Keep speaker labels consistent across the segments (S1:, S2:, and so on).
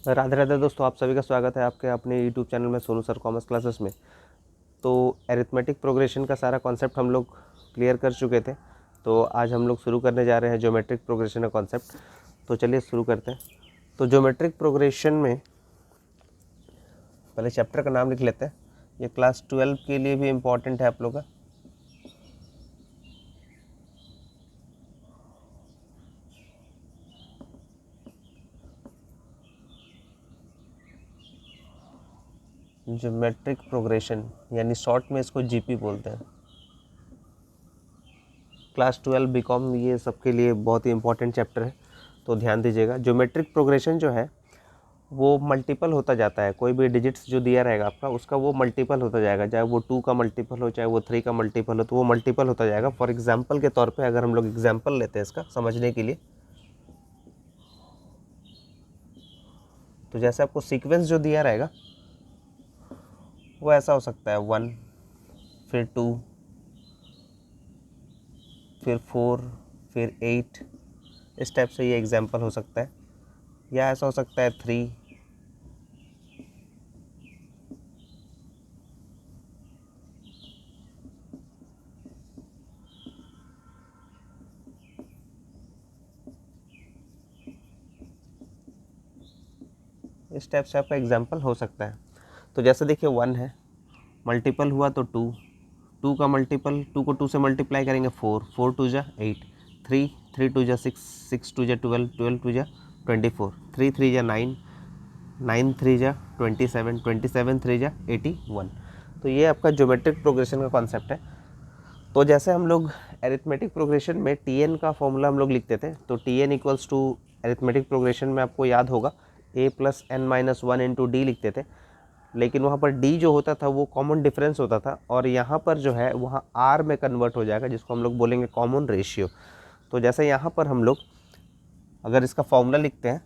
S1: राधे राधे दोस्तों, आप सभी का स्वागत है आपके अपने यूट्यूब चैनल में सोनू सर कॉमर्स क्लासेस में। तो एरिथमेटिक प्रोग्रेशन का सारा कॉन्सेप्ट हम लोग क्लियर कर चुके थे। तो आज हम लोग शुरू करने जा रहे हैं ज्योमेट्रिक प्रोग्रेशन का कॉन्सेप्ट। तो चलिए शुरू करते हैं। तो ज्योमेट्रिक प्रोग्रेशन में पहले चैप्टर का नाम लिख लेते हैं। ये क्लास 12 के लिए भी इम्पॉर्टेंट है आप लोग का। ज्योमेट्रिक प्रोग्रेशन यानी शॉर्ट में इसको जीपी बोलते हैं। क्लास 12 बीकॉम ये सबके लिए बहुत ही इंपॉर्टेंट चैप्टर है, तो ध्यान दीजिएगा। ज्योमेट्रिक प्रोग्रेशन जो है वो मल्टीपल होता जाता है। कोई भी डिजिट्स जो दिया रहेगा आपका, उसका वो मल्टीपल होता जाएगा, चाहे वो 2 का मल्टीपल हो, चाहे वो 3 का मल्टीपल हो, तो वो मल्टीपल होता जाएगा। फॉर एग्जांपल के तौर पे अगर हम लोग एग्जांपल लेते हैं इसका समझने के लिए, तो जैसे आपको सीक्वेंस जो दिया रहेगा वो ऐसा हो सकता है 1, फिर 2, फिर 4, फिर 8। इस टाइप से ये एग्जाम्पल हो सकता है, या ऐसा हो सकता है 3, इस टाइप से आपका एग्जाम्पल हो सकता है। तो जैसे देखिए 1 है, मल्टीपल हुआ तो 2, 2 का मल्टीपल, 2 को 2 से मल्टीप्लाई करेंगे 4, 4 2 जा 8, 3, 3 2 जा 6, 6 2 जा 12, 12 2 जा 24, 3 3 जा 9, 9 3 जा 27, 27 3 जा 81। तो ये आपका ज्योमेट्रिक प्रोग्रेशन का कॉन्सेप्ट है। तो जैसे हम लोग एरिथमेटिक प्रोग्रेशन में टी एन का फॉर्मूला हम लोग लिखते थे, तो T N equals to arithmetic progression में आपको याद होगा A plus N minus 1 into D लिखते थे। लेकिन वहाँ पर डी जो होता था वो कॉमन डिफरेंस होता था, और यहाँ पर जो है वहाँ आर में कन्वर्ट हो जाएगा, जिसको हम लोग बोलेंगे कॉमन रेशियो। तो जैसे यहाँ पर हम लोग अगर इसका फॉर्मूला लिखते हैं,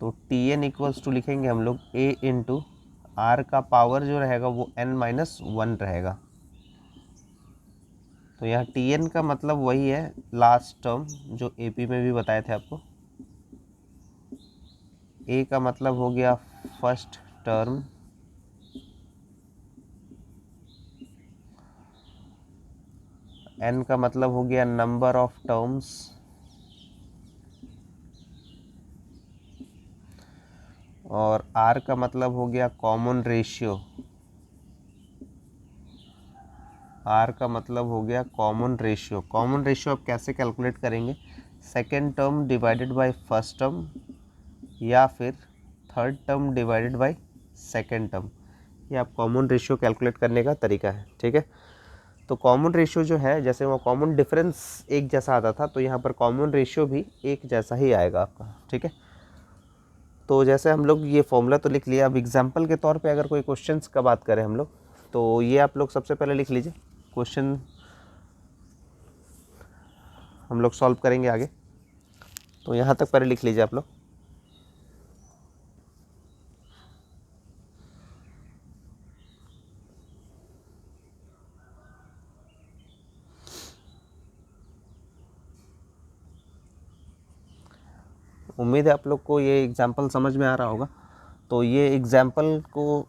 S1: तो टी एन इक्वल्स टू लिखेंगे हम लोग ए इंटू आर का पावर जो रहेगा वो एन माइनस 1 रहेगा। तो यहाँ टी एन का मतलब वही है लास्ट टर्म जो एपी में भी बताए थे आपको। ए का मतलब हो गया फर्स्ट टर्म, एन का मतलब हो गया नंबर ऑफ टर्म्स, और आर का मतलब हो गया कॉमन रेशियो। आर का मतलब हो गया कॉमन रेशियो। कॉमन रेशियो आप कैसे कैलकुलेट करेंगे? Second term divided by first term, या फिर third term divided by second term. ये आप कॉमन रेशियो कैलकुलेट करने का तरीका है, ठीक है। तो कॉमन रेशियो जो है, जैसे वो कॉमन डिफरेंस एक जैसा आता था, तो यहाँ पर कॉमन रेशियो भी एक जैसा ही आएगा आपका, ठीक है। तो जैसे हम लोग ये फॉर्मूला तो लिख लिया, अब एग्जाम्पल के तौर पे अगर कोई क्वेश्चंस का बात करें हम लोग, तो ये आप लोग सबसे पहले लिख लीजिए। क्वेश्चन हम लोग सॉल्व करेंगे आगे, तो यहाँ तक पहले लिख लीजिए आप लोग। उम्मीद है आप लोग को ये एग्जाम्पल समझ में आ रहा होगा। तो ये एग्जाम्पल को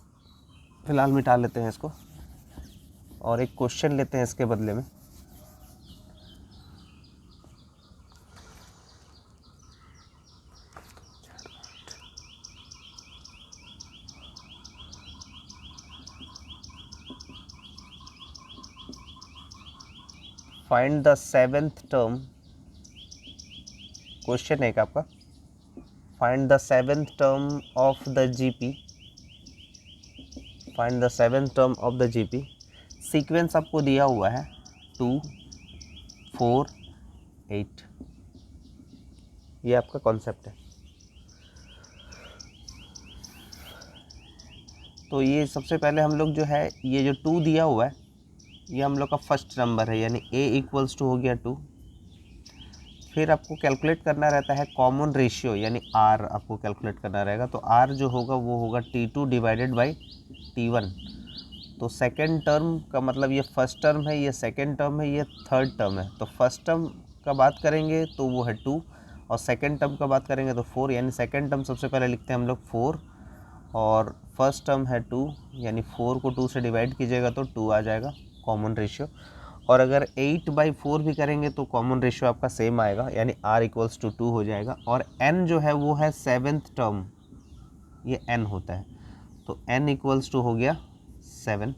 S1: फ़िलहाल मिटा लेते हैं इसको, और एक क्वेश्चन लेते हैं इसके बदले में। Find the seventh term, question है आपका, find the seventh term of the GP, find the seventh term of the GP. Sequence आपको दिया हुआ है 2 4 8, ये आपका कॉन्सेप्ट है। तो ये सबसे पहले हम लोग जो है, ये जो 2 दिया हुआ है ये हम लोग का फर्स्ट नंबर है, यानी a इक्वल्स टू हो गया 2। फिर आपको कैलकुलेट करना रहता है कॉमन रेशियो, यानी r आपको कैलकुलेट करना रहेगा। तो r जो होगा वो होगा T2 डिवाइडेड बाई T1। तो सेकेंड टर्म का मतलब ये फर्स्ट टर्म है, ये सेकेंड टर्म है, ये थर्ड टर्म है। तो फर्स्ट टर्म का बात करेंगे तो वो है 2 और सेकेंड टर्म का बात करेंगे तो 4, यानी सेकेंड टर्म सबसे पहले लिखते हैं हम लोग 4 और फर्स्ट टर्म है 2, यानी 4 को 2 से डिवाइड कीजिएगा तो 2 आ जाएगा कॉमन रेशियो। और अगर 8/4 भी करेंगे तो कॉमन रेशियो आपका सेम आएगा, यानी r = 2 हो जाएगा। और n जो है वो है 7th टर्म, ये n होता है, तो n = हो गया 7।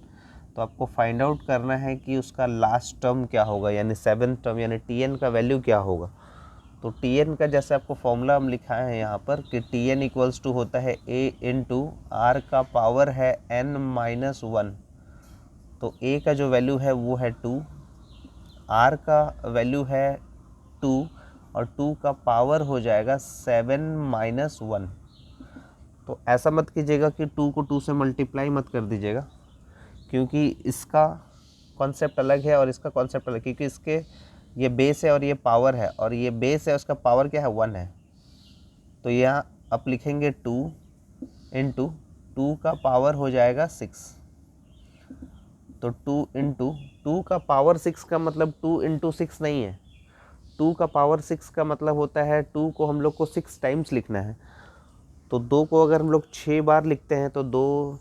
S1: तो आपको फाइंड आउट करना है कि उसका लास्ट टर्म क्या होगा, यानी 7th टर्म, यानी tn का वैल्यू क्या होगा। तो tn का जैसे आपको फॉर्मूला हम लिखा है यहाँ पर कि tn = होता है a × r का पावर है n-1। तो a का जो वैल्यू है वो है 2, r का वैल्यू है 2 और 2 का पावर हो जाएगा 7-1। तो ऐसा मत कीजिएगा कि 2 को 2 से मल्टीप्लाई मत कर दीजिएगा, क्योंकि इसका कॉन्सेप्ट अलग है और इसका कॉन्सेप्ट अलग, क्योंकि इसके ये बेस है और ये पावर है, और ये बेस है उसका पावर क्या है 1 है। तो यहाँ आप लिखेंगे 2 × 2 का पावर हो जाएगा 6। तो 2 × 2 का पावर 6 का मतलब 2 × 6 नहीं है, 2 का पावर 6 का मतलब होता है 2 को हम लोग को 6 टाइम्स लिखना है। तो 2 को अगर हम लोग 6 बार लिखते हैं तो 2,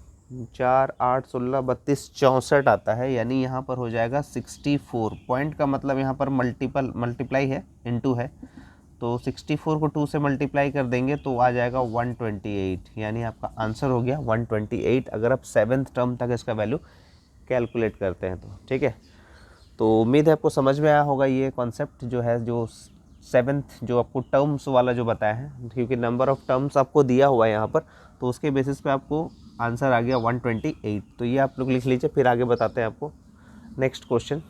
S1: 4, 8, 16, 32, 64 आता है, यानी यहाँ पर हो जाएगा 64। पॉइंट का मतलब यहाँ पर मल्टीप्लाई है, इनटू है, तो 64 को 2 से मल्टीप्लाई कर देंगे तो आ जाएगा 128, यानी आपका आंसर हो गया 128 अगर आप 7th टर्म तक इसका वैल्यू कैलकुलेट करते हैं तो। ठीक है, तो उम्मीद है आपको समझ में आया होगा ये कॉन्सेप्ट जो है, जो 7th जो आपको टर्म्स वाला जो बताया है, क्योंकि नंबर ऑफ़ टर्म्स आपको दिया हुआ है यहाँ पर, तो उसके बेसिस पे आपको आंसर आ गया 128। तो ये आप लोग लिख लीजिए, फिर आगे बताते हैं आपको नेक्स्ट क्वेश्चन।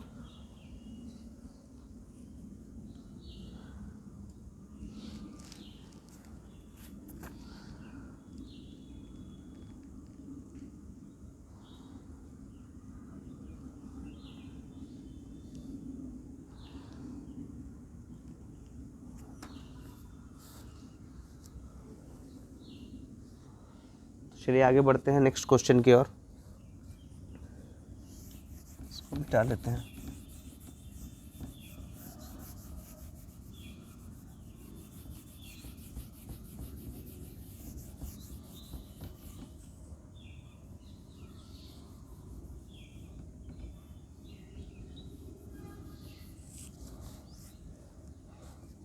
S1: चलिए आगे बढ़ते हैं नेक्स्ट क्वेश्चन की ओर। इसको मिटा लेते हैं।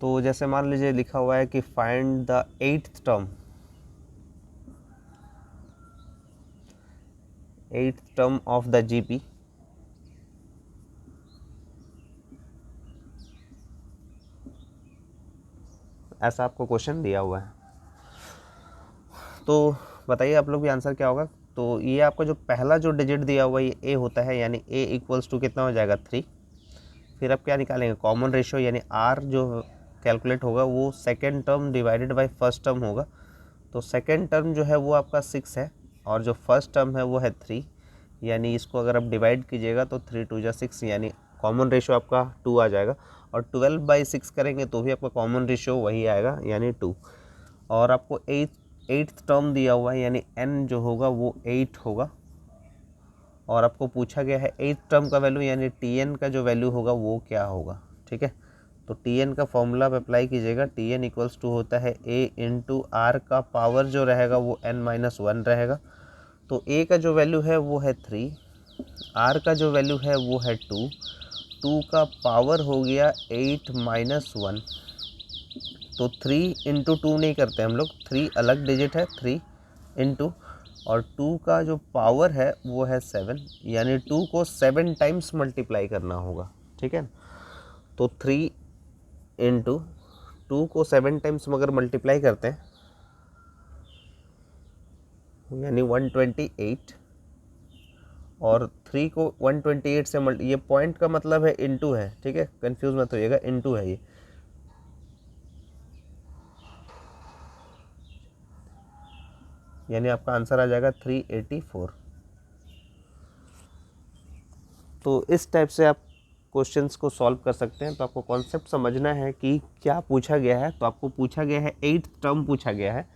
S1: तो जैसे मान लीजिए लिखा हुआ है कि find the 8th term of the GP. ऐसा आपको क्वेश्चन दिया हुआ है, तो बताइए आप लोग भी आंसर क्या होगा। तो ये आपका जो पहला जो डिजिट दिया हुआ है ये ए होता है, यानी a = कितना हो जाएगा 3। फिर आप क्या निकालेंगे कॉमन रेशियो, यानी r जो कैलकुलेट होगा वो second term divided by first term होगा। तो सेकेंड टर्म जो है वो आपका 6 है और जो फर्स्ट टर्म है वो है 3, यानी इसको अगर आप डिवाइड कीजिएगा तो 3 × 2 = 6, यानी कॉमन रेशियो आपका 2 आ जाएगा। और 12/6 करेंगे तो भी आपका कॉमन रेशियो वही आएगा, यानी 2। और आपको 8th टर्म दिया हुआ है, यानी n जो होगा वो 8 होगा। और आपको पूछा गया है 8th टर्म का वैल्यू, यानी tn का जो वैल्यू होगा वो क्या होगा। ठीक है, तो tn का फॉर्मूला आप अप्लाई कीजिएगा। tn = होता है a × r का पावर जो रहेगा वो n-1 रहेगा। तो a का जो वैल्यू है वो है 3, r का जो वैल्यू है वो है 2, 2 का पावर हो गया 8-1। तो 3 × 2 नहीं करते हम लोग, 3 अलग डिजिट है, 3 × और 2 का जो पावर है वो है 7, यानी 2 को 7 टाइम्स मल्टीप्लाई करना होगा। ठीक है, तो 3 × 2 को 7 टाइम्स अगर मल्टीप्लाई करते हैं यानी 128, और 3 को 128 से ये पॉइंट का मतलब है इनटू है। ठीक है, कंफ्यूज मत होइएगा, इनटू है ये। यानी आपका आंसर आ जाएगा 384। तो इस टाइप से आप क्वेश्चंस को सॉल्व कर सकते हैं। तो आपको कॉन्सेप्ट समझना है कि क्या पूछा गया है। तो आपको पूछा गया है 8th टर्म पूछा गया है,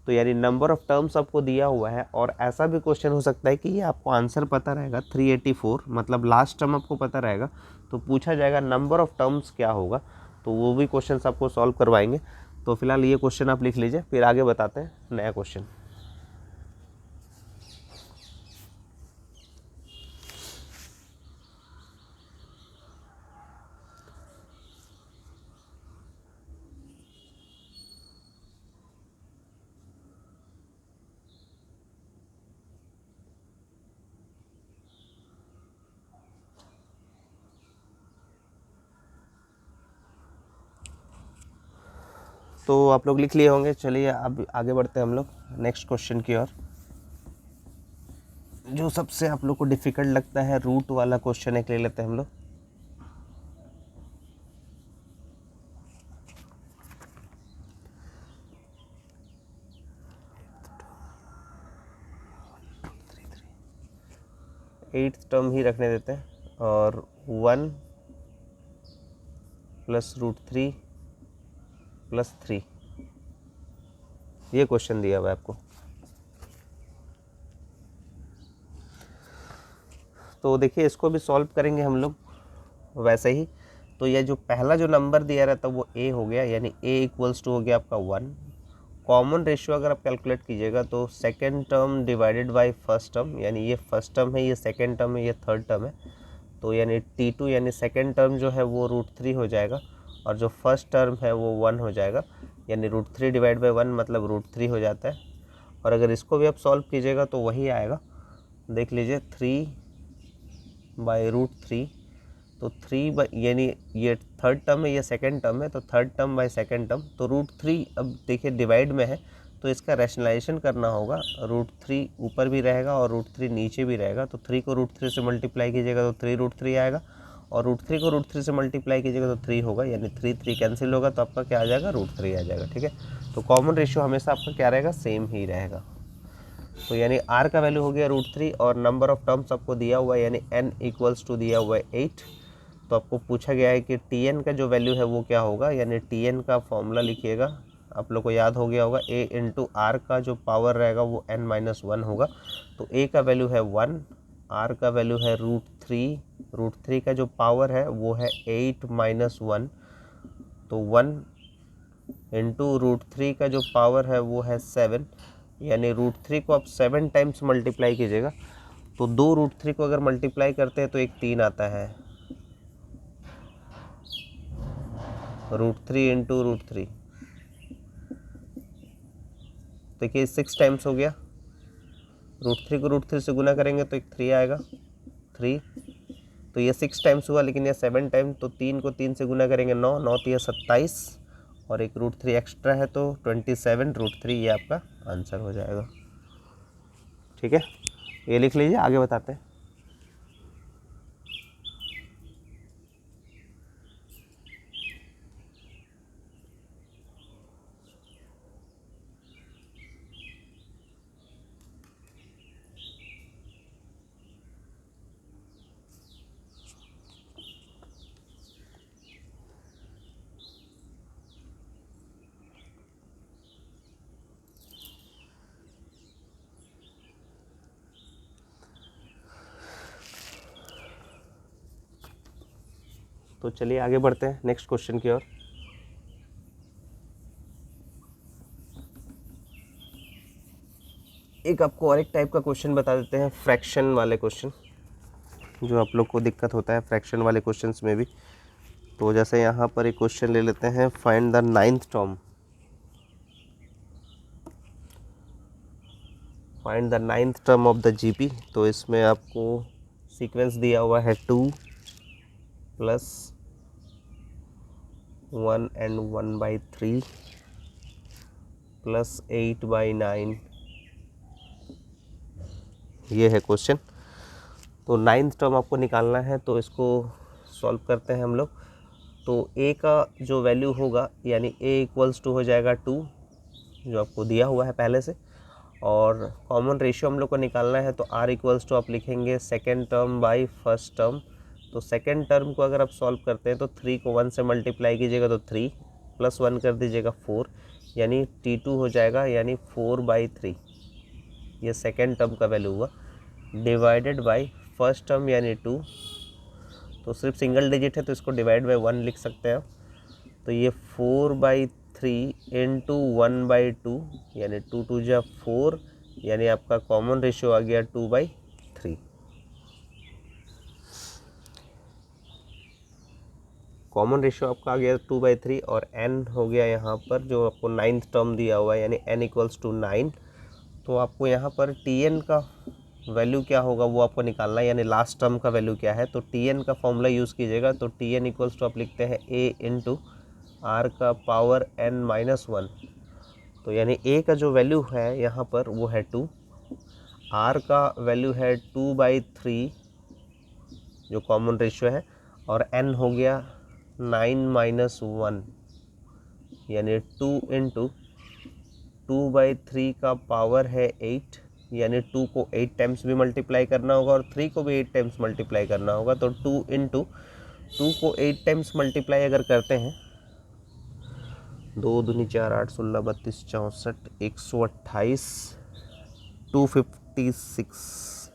S1: तो यानी नंबर ऑफ टर्म्स आपको दिया हुआ है, और ऐसा भी क्वेश्चन हो सकता है कि ये आपको आंसर पता रहेगा 384, मतलब लास्ट टर्म आपको पता रहेगा, तो पूछा जाएगा नंबर ऑफ टर्म्स क्या होगा, तो वो भी क्वेश्चन आपको सॉल्व करवाएंगे। तो फिलहाल ये क्वेश्चन आप लिख लीजिए, फिर आगे बताते हैं नया क्वेश्चन। तो आप लोग लिख लिए होंगे। चलिए अब आगे बढ़ते हैं हम लोग नेक्स्ट क्वेश्चन की ओर। जो सबसे आप लोग को डिफ़िकल्ट लगता है, रूट वाला क्वेश्चन एक ले लेते हैं हम लोग। एट्थ टर्म ही रखने देते हैं, और 1 प्लस √3 प्लस 3, ये क्वेश्चन दिया हुआ है आपको। तो देखिए इसको भी सॉल्व करेंगे हम लोग वैसे ही। तो ये जो पहला जो नंबर दिया रहता है वो a हो गया, यानी a इक्वल्स टू हो गया आपका 1। कॉमन रेशियो अगर आप कैलकुलेट कीजिएगा तो second term divided by first term, यानी ये फर्स्ट टर्म है, ये सेकेंड टर्म है, ये थर्ड टर्म है, तो यानी t2 यानी सेकेंड टर्म जो है वो √3 हो जाएगा, और जो फर्स्ट टर्म है वो 1 हो जाएगा, यानी √3 डिवाइड बाई 1 मतलब √3 हो जाता है। और अगर इसको भी आप सॉल्व कीजिएगा तो वही आएगा, देख लीजिए 3/√3, तो 3 यानी ये थर्ड टर्म है, ये सेकंड टर्म है, तो third term by second term, तो √3 अब देखिए डिवाइड में है, तो इसका रैशनलाइजेशन करना होगा। √3 ऊपर भी रहेगा और √3 नीचे भी रहेगा, तो 3 को √3 से मल्टीप्लाई कीजिएगा तो 3√3 आएगा, और √3 को √3 से मल्टीप्लाई कीजिएगा तो 3 होगा, यानी 3 कैंसिल होगा, तो आपका क्या आ जाएगा, √3 आ जाएगा। ठीक है, तो कॉमन रेशियो हमेशा आपका क्या रहेगा, सेम ही रहेगा। तो यानी r का वैल्यू हो गया √3, और नंबर ऑफ टर्म्स आपको दिया हुआ है, यानी n इक्वल्स टू दिया हुआ है 8। तो आपको पूछा गया है कि tn का जो वैल्यू है वो क्या होगा, यानी tn का फॉर्मूला लिखिएगा, आप लोग को याद हो गया होगा, a इंटू r का जो पावर रहेगा वो n-1 होगा। तो a का वैल्यू है 1, r का वैल्यू है √3, √3 का जो पावर है वो है 8-1, तो 1 इंटू √3 का जो पावर है वो है 7, यानी √3 को आप 7 टाइम्स मल्टीप्लाई कीजिएगा, तो 2 √3 को अगर मल्टीप्लाई करते हैं तो एक 3 आता है, √3 इंटू √3, देखिए 6 टाइम्स हो गया। √3 को √3 से गुना करेंगे तो एक 3 आएगा, 3, तो ये 6 टाइम्स हुआ, लेकिन ये 7 टाइम्स, तो 3 को 3 से गुना करेंगे 9, 9 तो ये 27, और एक √3 एक्स्ट्रा है तो 27 √3, ये आपका आंसर हो जाएगा। ठीक है, ये लिख लीजिए, आगे बताते हैं। तो चलिए आगे बढ़ते हैं नेक्स्ट क्वेश्चन की ओर। एक आपको और एक टाइप का क्वेश्चन बता देते हैं, फ्रैक्शन वाले क्वेश्चन, जो आप लोग को दिक्कत होता है फ्रैक्शन वाले क्वेश्चंस में भी। तो जैसे यहाँ पर एक क्वेश्चन ले लेते हैं, find the 9th term, find the 9th term of the GP. तो इसमें आपको सीक्वेंस दिया हुआ है 2 + 1 and 1/3 + 8/9, ये है क्वेश्चन। तो 9th टर्म आपको निकालना है, तो इसको सॉल्व करते हैं हम लोग। तो a का जो वैल्यू होगा, यानी a इक्वल्स टू हो जाएगा 2, जो आपको दिया हुआ है पहले से, और कॉमन रेशियो हम लोग को निकालना है, तो r इक्वल्स टू आप लिखेंगे second term by first term. तो सेकेंड टर्म को अगर आप सॉल्व करते हैं तो 3 को 1 से मल्टीप्लाई कीजिएगा तो 3, +1 कर दीजिएगा 4, यानी T2 हो जाएगा यानी 4/3, ये सेकेंड टर्म का वैल्यू हुआ, डिवाइडेड बाय फर्स्ट टर्म यानी 2, तो सिर्फ सिंगल डिजिट है तो इसको डिवाइड बाय 1 लिख सकते हैं आप, तो ये 4/3 इंटू 1/2 यानी 2 2 जा 4, यानी आपका कॉमन रेशियो आ गया 2/3। कॉमन रेशियो आपका आ गया 2/3 और n हो गया यहाँ पर जो आपको 9th टर्म दिया हुआ है यानी n इक्वल्स टू 9। तो आपको यहाँ पर Tn का वैल्यू क्या होगा वो आपको निकालना है, यानी लास्ट टर्म का वैल्यू क्या है। तो Tn का फॉर्मूला यूज़ कीजिएगा, तो Tn इक्वल्स टू आप लिखते हैं a इंटू आर का पावर n-1, तो यानी a का जो वैल्यू है यहाँ पर वो है 2, r का वैल्यू है 2/3 जो कॉमन रेशियो है, और n हो गया 9-1 यानी 2 इंटू 2/3 का पावर है 8, यानी 2 को 8 टाइम्स भी मल्टीप्लाई करना होगा और 3 को भी 8 टाइम्स मल्टीप्लाई करना होगा। तो 2 इंटू 2 को 8 टाइम्स मल्टीप्लाई अगर करते हैं, 2 दूनी 4 8 16 32 64 128 256,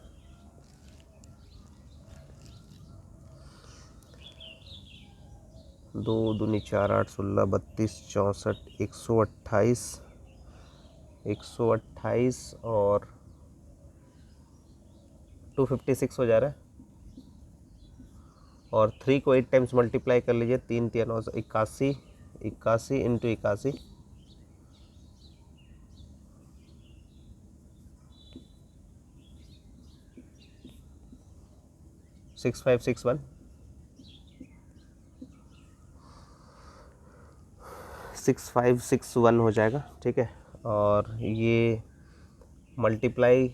S1: 2 दूनी 4 8 16 32 64 128 और 256 हो जा रहा है, और 3 को 8 टाइम्स मल्टीप्लाई कर लीजिए, 3 3 9 81, 81 इंटू 81 6561 6561 हो जाएगा, ठीक है। और ये मल्टीप्लाई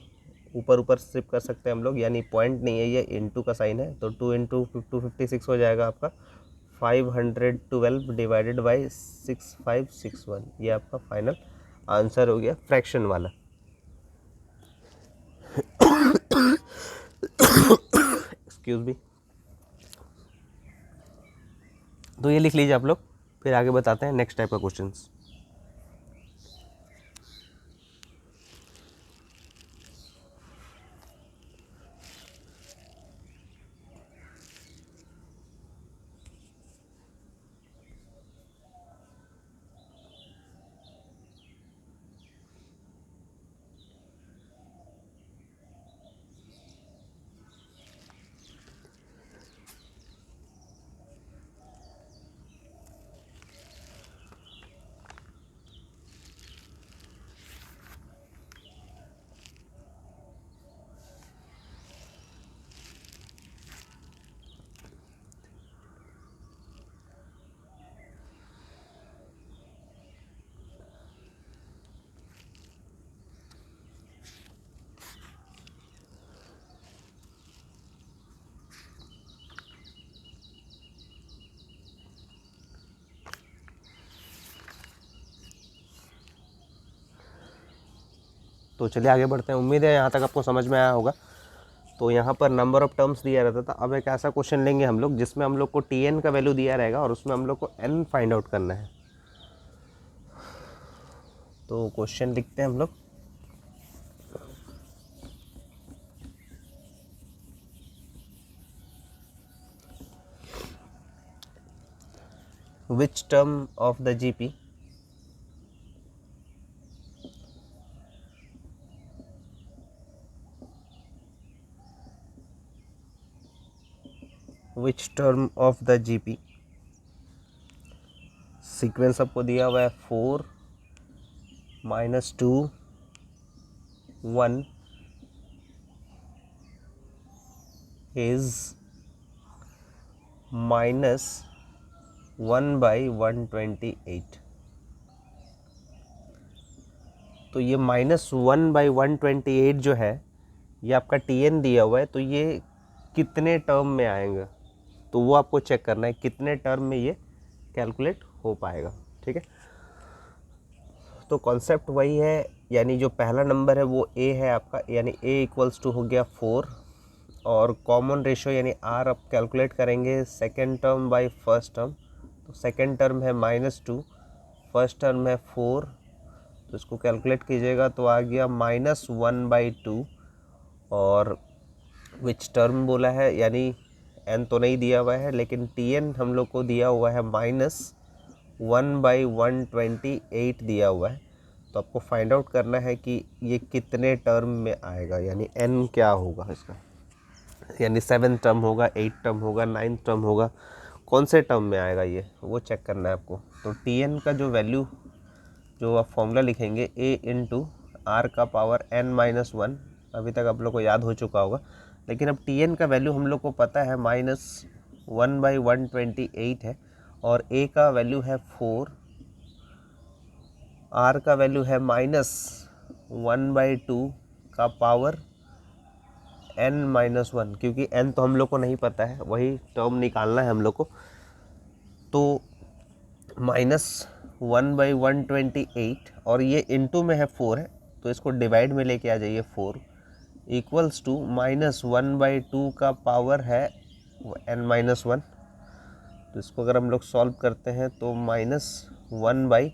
S1: ऊपर ऊपर सिर्फ कर सकते हैं हम लोग, यानी पॉइंट नहीं है, ये इंटू का साइन है, तो 2 इंटू 256 हो जाएगा आपका 512 डिवाइडेड बाई 6561, ये आपका फाइनल आंसर हो गया फ्रैक्शन वाला। Excuse me. तो ये लिख लीजिए आप लोग, फिर आगे बताते हैं नेक्स्ट टाइप का क्वेश्चंस। तो चलिए आगे बढ़ते हैं, उम्मीद है यहाँ तक आपको समझ में आया होगा। तो यहाँ पर नंबर ऑफ टर्म्स दिया रहता था, अब एक ऐसा क्वेश्चन लेंगे हम लोग जिसमें हम लोग को Tn का वैल्यू दिया रहेगा और उसमें हम लोग को n फाइंड आउट करना है। तो क्वेश्चन लिखते हैं हम लोग, which term of the GP sequence आपको दिया हुआ है 4 -2 1 is -1/128। तो ये -1/128 जो है ये आपका Tn दिया हुआ है, तो ये कितने टर्म में आएगा, तो वो आपको चेक करना है कितने टर्म में ये कैलकुलेट हो पाएगा, ठीक है। तो कॉन्सेप्ट वही है, यानी जो पहला नंबर है वो a है आपका, यानी a इक्वल्स टू हो गया 4, और कॉमन रेशियो यानी r आप कैलकुलेट करेंगे second term by first term, तो सेकेंड टर्म है -2, फर्स्ट टर्म है 4, तो इसको कैलकुलेट कीजिएगा तो आ गया -1/2। और विच टर्म बोला है, यानी n तो नहीं दिया हुआ है, लेकिन tn हम लोग को दिया हुआ है -1/128 दिया हुआ है। तो आपको फाइंड आउट करना है कि ये कितने टर्म में आएगा, यानी n क्या होगा इसका, यानी 7 टर्म होगा, 8 टर्म होगा, 9 टर्म होगा, कौन से टर्म में आएगा ये वो चेक करना है आपको। तो tn का जो वैल्यू, जो आप फॉर्मूला लिखेंगे a इंटू आर का पावर n-1, अभी तक आप लोग को याद हो चुका होगा, लेकिन अब tn का वैल्यू हम लोग को पता है -1/128 है, और a का वैल्यू है 4, r का वैल्यू है -1/2 का पावर n-1, क्योंकि n तो हम लोग को नहीं पता है, वही टर्म निकालना है हम लोग को। तो -1/128 और ये इंटू में है 4 है, तो इसको डिवाइड में लेके आ जाइए 4 इक्वल्स टू -1/2 का पावर है n-1। तो इसको अगर हम लोग सॉल्व करते हैं तो -1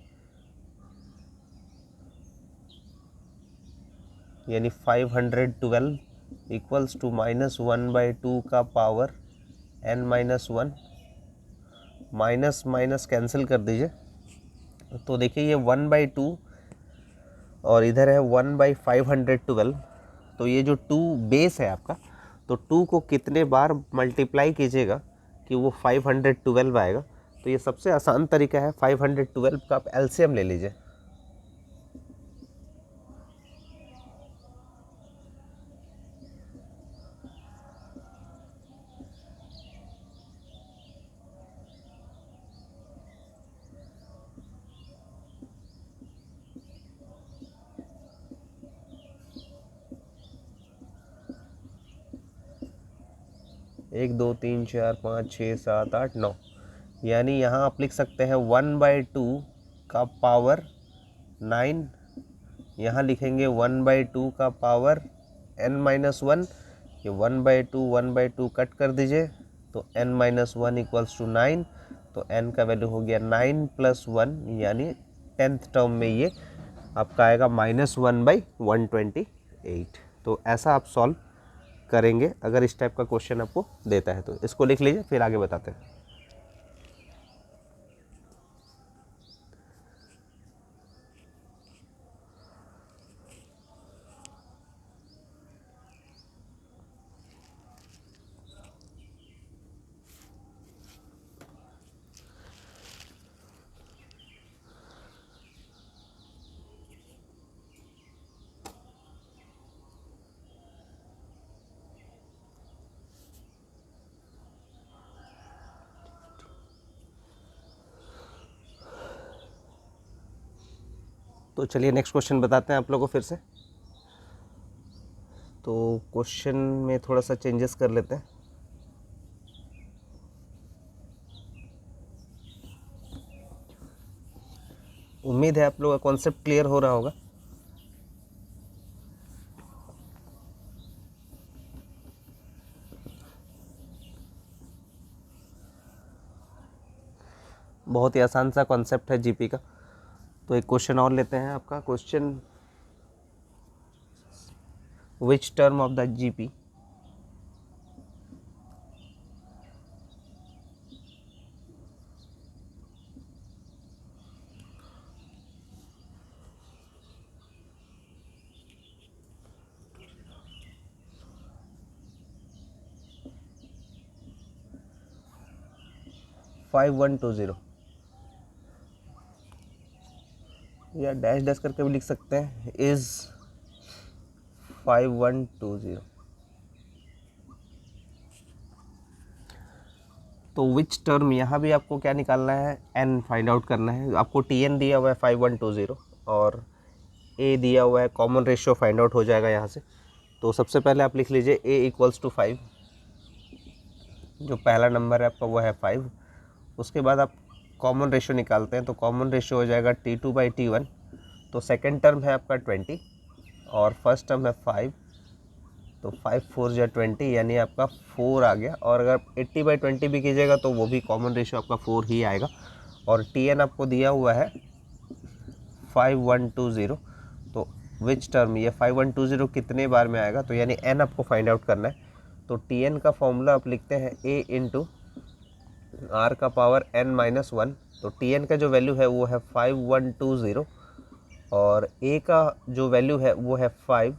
S1: यानी 512 इक्वल्स टू -1/2 का power n-1, minus minus cancel कर दीजिए। तो देखिए ये 1/2 और इधर है 1/512, तो ये जो 2 बेस है आपका, तो 2 को कितने बार मल्टीप्लाई कीजिएगा कि वो 512 आएगा। तो ये सबसे आसान तरीका है, 512 का आप एलसीएम ले लीजिए। एक 2 3 4 5 6 7 8 9, यानी यहाँ आप लिख सकते हैं 1/2 का पावर 9, यहाँ लिखेंगे 1/2 का पावर n-1, ये 1/2 कट कर दीजिए, तो n-1 इक्वल्स टू 9, तो n का वैल्यू हो गया 9 + 1, यानी 10th टर्म में ये आपका आएगा -1/128। तो ऐसा आप सॉल्व करेंगे अगर इस टाइप का क्वेश्चन आपको देता है तो। इसको लिख लीजिए, फिर आगे बताते हैं। तो चलिए नेक्स्ट क्वेश्चन बताते हैं आप लोगों को फिर से। तो क्वेश्चन में थोड़ा सा चेंजेस कर लेते हैं। उम्मीद है आप लोगों का कॉन्सेप्ट क्लियर हो रहा होगा। बहुत ही आसान सा कॉन्सेप्ट है जीपी का। तो एक क्वेश्चन और लेते हैं आपका। Question, which term of the GP (5120) या डैश डैश करके भी लिख सकते हैं, इज 5120। तो विच टर्म, यहाँ भी आपको क्या निकालना है, n फाइंड आउट करना है। आपको tn दिया हुआ है 5120 और a दिया हुआ है, कॉमन रेशियो फाइंड आउट हो जाएगा यहाँ से। तो सबसे पहले आप लिख लीजिए a इक्वल्स टू 5, जो पहला नंबर है आपका वो है 5। उसके बाद आप कॉमन रेशियो निकालते हैं, तो कॉमन रेशियो हो जाएगा T2/T1। तो सेकेंड टर्म है आपका 20 और फर्स्ट टर्म है 5, तो 5 4 या 20, यानी आपका 4 आ गया। और अगर 80/20 भी कीजिएगा तो वो भी कॉमन रेशियो आपका 4 ही आएगा। और Tn आपको दिया हुआ है 5120, तो विच टर्म, ये 5120 कितने बार में आएगा, तो यानी n आपको फाइंड आउट करना है। तो Tn का फॉर्मूला आप लिखते हैं a इंटू r का पावर n-1। तो Tn का जो वैल्यू है वो है 5120 और a का जो वैल्यू है वो है 5,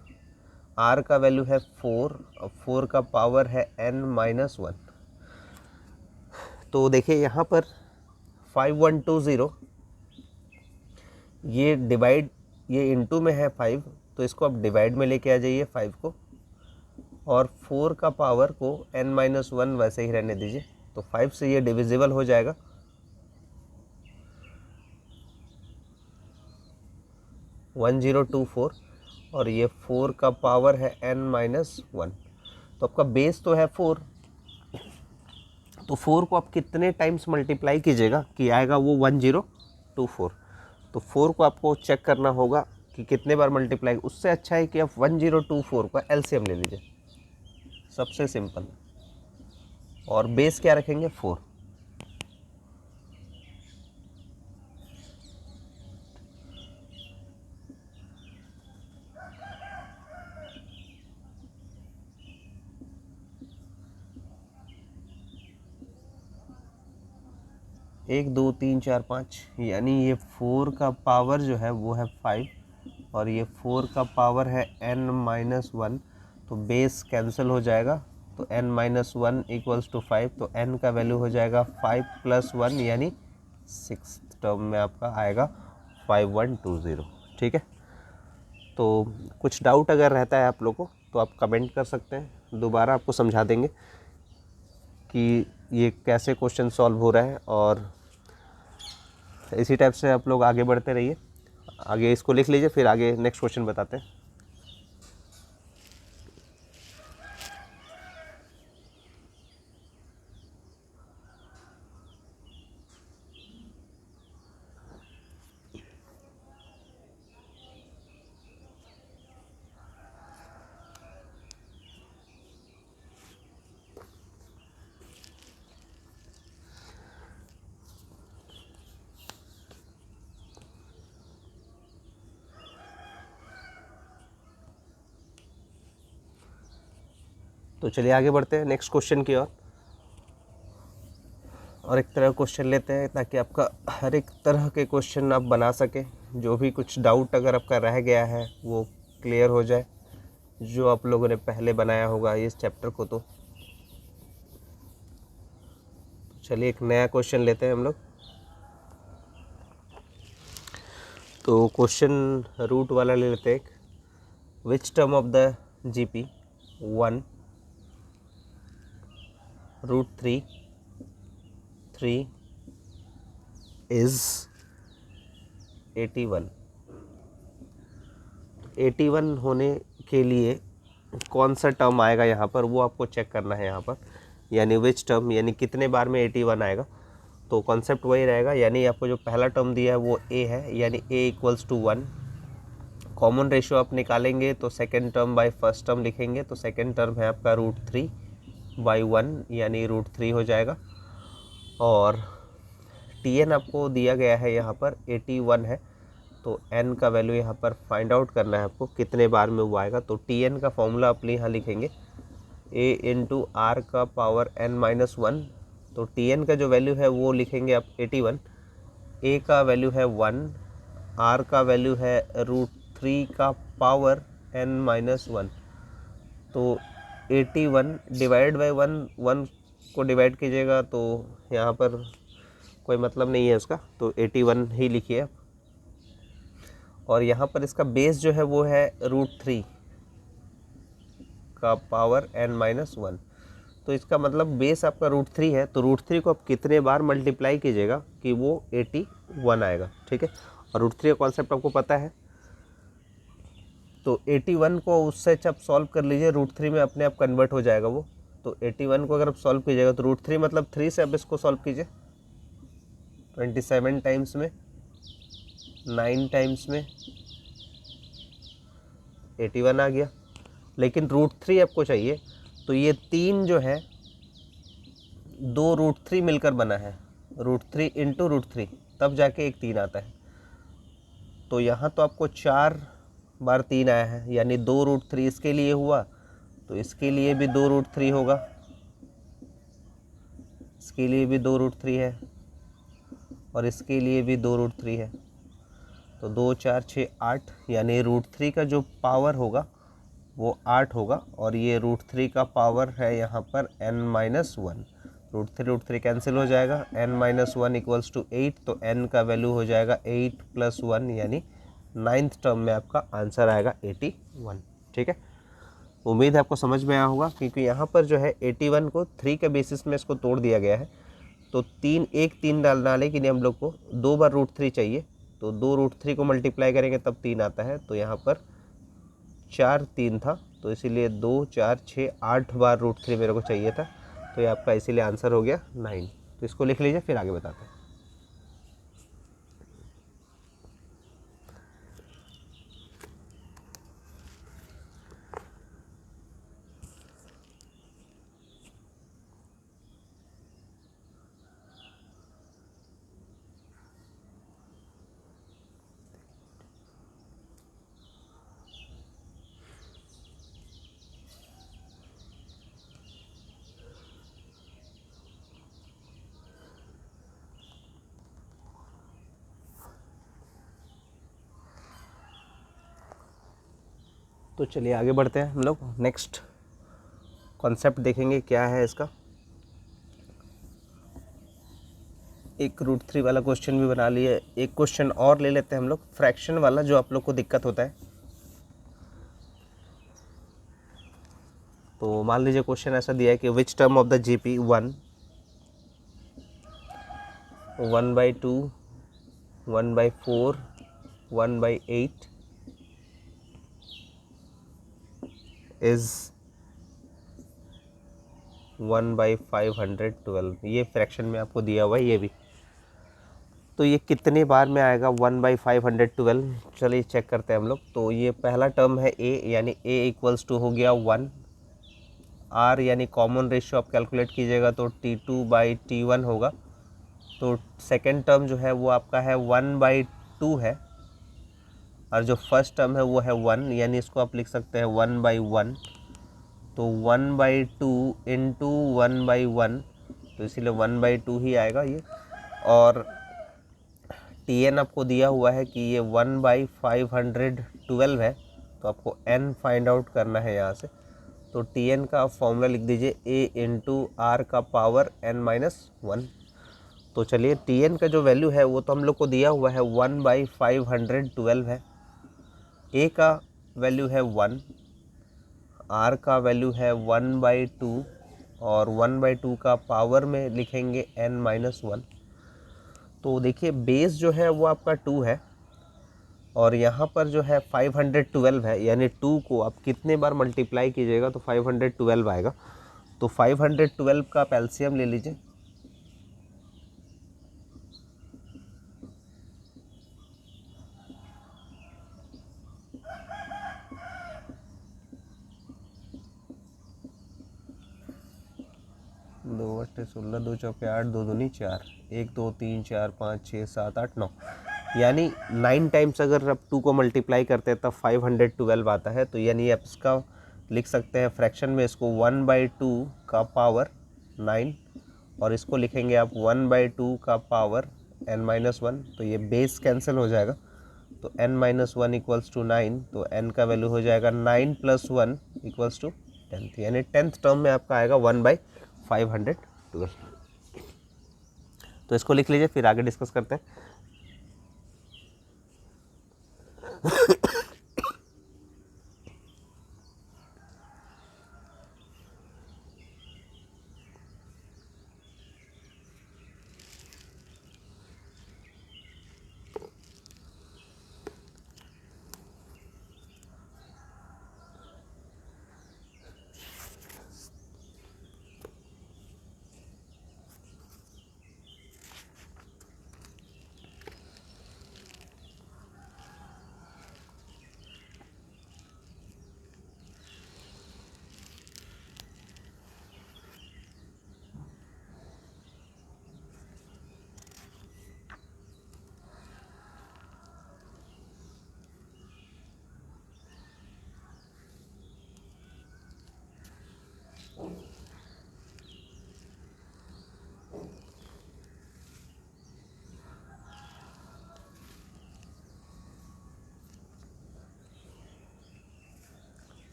S1: r का वैल्यू है 4 और 4 का पावर है n-1। तो देखिए यहाँ पर 5120 ये डिवाइड, ये इनटू में है 5, तो इसको आप डिवाइड में लेके आ जाइए 5 को, और 4 का पावर को n-1 वैसे ही रहने दीजिए। तो 5 से ये डिविजिबल हो जाएगा, 1024, और ये 4 का पावर है n-1। तो आपका बेस तो है 4, तो 4 को आप कितने टाइम्स मल्टीप्लाई कीजिएगा कि आएगा वो 1024। तो 4 को आपको चेक करना होगा कि कितने बार मल्टीप्लाई। उससे अच्छा है कि आप 1024 का एलसीएम ले लीजिए, सबसे सिंपल। और बेस क्या रखेंगे, 4। एक, दो, तीन, चार, 5, यानी ये 4 का पावर जो है वो है 5 और ये 4 का पावर है n-1। तो बेस कैंसिल हो जाएगा, तो n-1 इक्वल्स टू 5, तो n का वैल्यू हो जाएगा 5 + 1 यानी 6 टर्म में आपका आएगा 5120। ठीक है, तो कुछ डाउट अगर रहता है आप लोगों को तो आप कमेंट कर सकते हैं, दोबारा आपको समझा देंगे कि ये कैसे क्वेश्चन सॉल्व हो रहा है। और इसी टाइप से आप लोग आगे बढ़ते रहिए। आगे इसको लिख लीजिए, फिर आगे नेक्स्ट क्वेश्चन बताते हैं। तो चलिए आगे बढ़ते हैं नेक्स्ट क्वेश्चन की ओर, और एक तरह क्वेश्चन लेते हैं ताकि आपका हर एक तरह के क्वेश्चन आप बना सकें। जो भी कुछ डाउट अगर आपका रह गया है वो क्लियर हो जाए, जो आप लोगों ने पहले बनाया होगा इस चैप्टर को। तो चलिए एक नया क्वेश्चन लेते हैं हम लोग। तो क्वेश्चन रूट वाला ले लेते हैं। Which term of the GP 1 √3 3 is 81। 81 होने के लिए कौन सा टर्म आएगा यहाँ पर, वो आपको चेक करना है यहाँ पर। यानी विच टर्म, यानी कितने बार में 81 आएगा। तो कॉन्सेप्ट वही रहेगा, यानी आपको जो पहला टर्म दिया है वो a है, यानी a equals to 1। Common ratio आप निकालेंगे तो second term by first term लिखेंगे, तो सेकेंड टर्म है आपका √3/1 यानी √3 हो जाएगा। और Tn आपको दिया गया है यहाँ पर 81 है, तो n का वैल्यू यहाँ पर फाइंड आउट करना है आपको कितने बार में वो आएगा। तो Tn का फॉर्मूला आप यहाँ लिखेंगे a इंटू r का पावर n-1। तो Tn का जो वैल्यू है वो लिखेंगे आप 81, a का वैल्यू है 1, r का वैल्यू है √3 का पावर n-1। तो 81 डिवाइड बाई 1 को डिवाइड कीजिएगा तो यहाँ पर कोई मतलब नहीं है उसका, तो 81 ही लिखिए आप। और यहाँ पर इसका बेस जो है वो है √3 का पावर n-1। तो इसका मतलब बेस आपका √3 है, तो √3 को आप कितने बार मल्टीप्लाई कीजिएगा कि वो 81 आएगा। ठीक है, और √3 का कॉन्सेप्ट आपको पता है। तो 81 को उससे जब सॉल्व कर लीजिए √3 में अपने आप कन्वर्ट हो जाएगा वो। तो 81 को अगर आप सॉल्व कीजिएगा तो √3 मतलब 3 से आप इसको सॉल्व कीजिए, 27 टाइम्स में, 9 टाइम्स में 81 आ गया। लेकिन √3 आपको चाहिए, तो ये 3 जो है 2 √3 मिलकर बना है, √3 इंटू √3, तब जाके एक 3 आता है। तो यहाँ तो आपको 4 बार 3 आया है, यानी 2√3 इसके लिए हुआ, तो इसके लिए भी 2√3 होगा, इसके लिए भी 2√3 है, और इसके लिए भी 2√3 है। तो 2 4 6 8, यानी √3 का जो पावर होगा वो 8 होगा, और ये √3 का पावर है यहाँ पर n-1। √3 कैंसिल हो जाएगा, n-1 इक्वल्स टू 8, तो n का वैल्यू हो जाएगा 8 + 1, यानी 9th टर्म में आपका आंसर आएगा 81। ठीक है, उम्मीद है आपको समझ में आया होगा, क्योंकि यहाँ पर जो है 81 को 3 के बेसिस में इसको तोड़ दिया गया है। तो 3 डालने के लिए हम लोग को 2 बार √3 चाहिए, तो 2√3 को मल्टीप्लाई करेंगे तब 3 आता है। तो यहाँ पर 4 3 था, तो इसीलिए 2 4 6 8 बार √3 मेरे को चाहिए था, तो ये आपका इसीलिए आंसर हो गया 9। तो इसको लिख लीजिए, फिर आगे बताते हैं। तो चलिए आगे बढ़ते हैं, हम लोग नेक्स्ट कॉन्सेप्ट देखेंगे क्या है इसका। एक √3 वाला क्वेश्चन भी बना लिए, एक क्वेश्चन और ले लेते हैं हम लोग, फ्रैक्शन वाला, जो आप लोग को दिक्कत होता है। तो मान लीजिए क्वेश्चन ऐसा दिया है कि which term of the GP 1/2 1/4 1/8 is 1/512। ये फ्रैक्शन में आपको दिया हुआ है ये भी। तो ये कितने बार में आएगा 1/512? चलिए चेक करते हैं हम लोग। तो ये पहला टर्म है a, यानी a इक्वल्स टू हो गया 1। r यानी कॉमन रेशियो आप कैलकुलेट कीजिएगा तो T2/T1 होगा। तो सेकेंड टर्म जो है वो आपका है 1/2 है, और जो फर्स्ट टर्म है वो है 1, यानी इसको आप लिख सकते हैं 1/1। तो 1/2 इंटू 1/1, तो इसीलिए 1/2 ही आएगा ये। और Tn आपको दिया हुआ है कि ये 1/512 है, तो आपको n फाइंड आउट करना है यहाँ से। तो Tn का फॉर्मूला लिख दीजिए a इंटू आर का पावर n-1। तो चलिए Tn का जो वैल्यू है वो तो हम लोग को दिया हुआ है 1/512 है, a का वैल्यू है 1, r का वैल्यू है 1/2, और 1/2 का पावर में लिखेंगे n-1। तो देखिए बेस जो है वो आपका 2 है, और यहाँ पर जो है 512 है, यानी 2 को आप कितने बार मल्टीप्लाई कीजिएगा तो 512 आएगा। तो 512 का आप एलसीएम ले लीजिए। दो अट्ठे 16, 2 चौके 8, 2 दूनी 4, 1 2 3 4 5 6 7 8 9, यानी 9 टाइम्स अगर आप 2 को मल्टीप्लाई करते हैं तब 512 आता है। तो यानी आप इसका लिख सकते हैं फ्रैक्शन में इसको 1/2 का पावर 9, और इसको लिखेंगे आप 1/2 का पावर n-1। तो ये बेस कैंसिल हो जाएगा, तो n-1 इक्वल्स टू 9, तो n का वैल्यू हो जाएगा 9 + 1 इक्वल्स टू 10th, यानी 10th टर्म में आपका आएगा 1/512। तो इसको लिख लीजिए, फिर आगे डिस्कस करते हैं।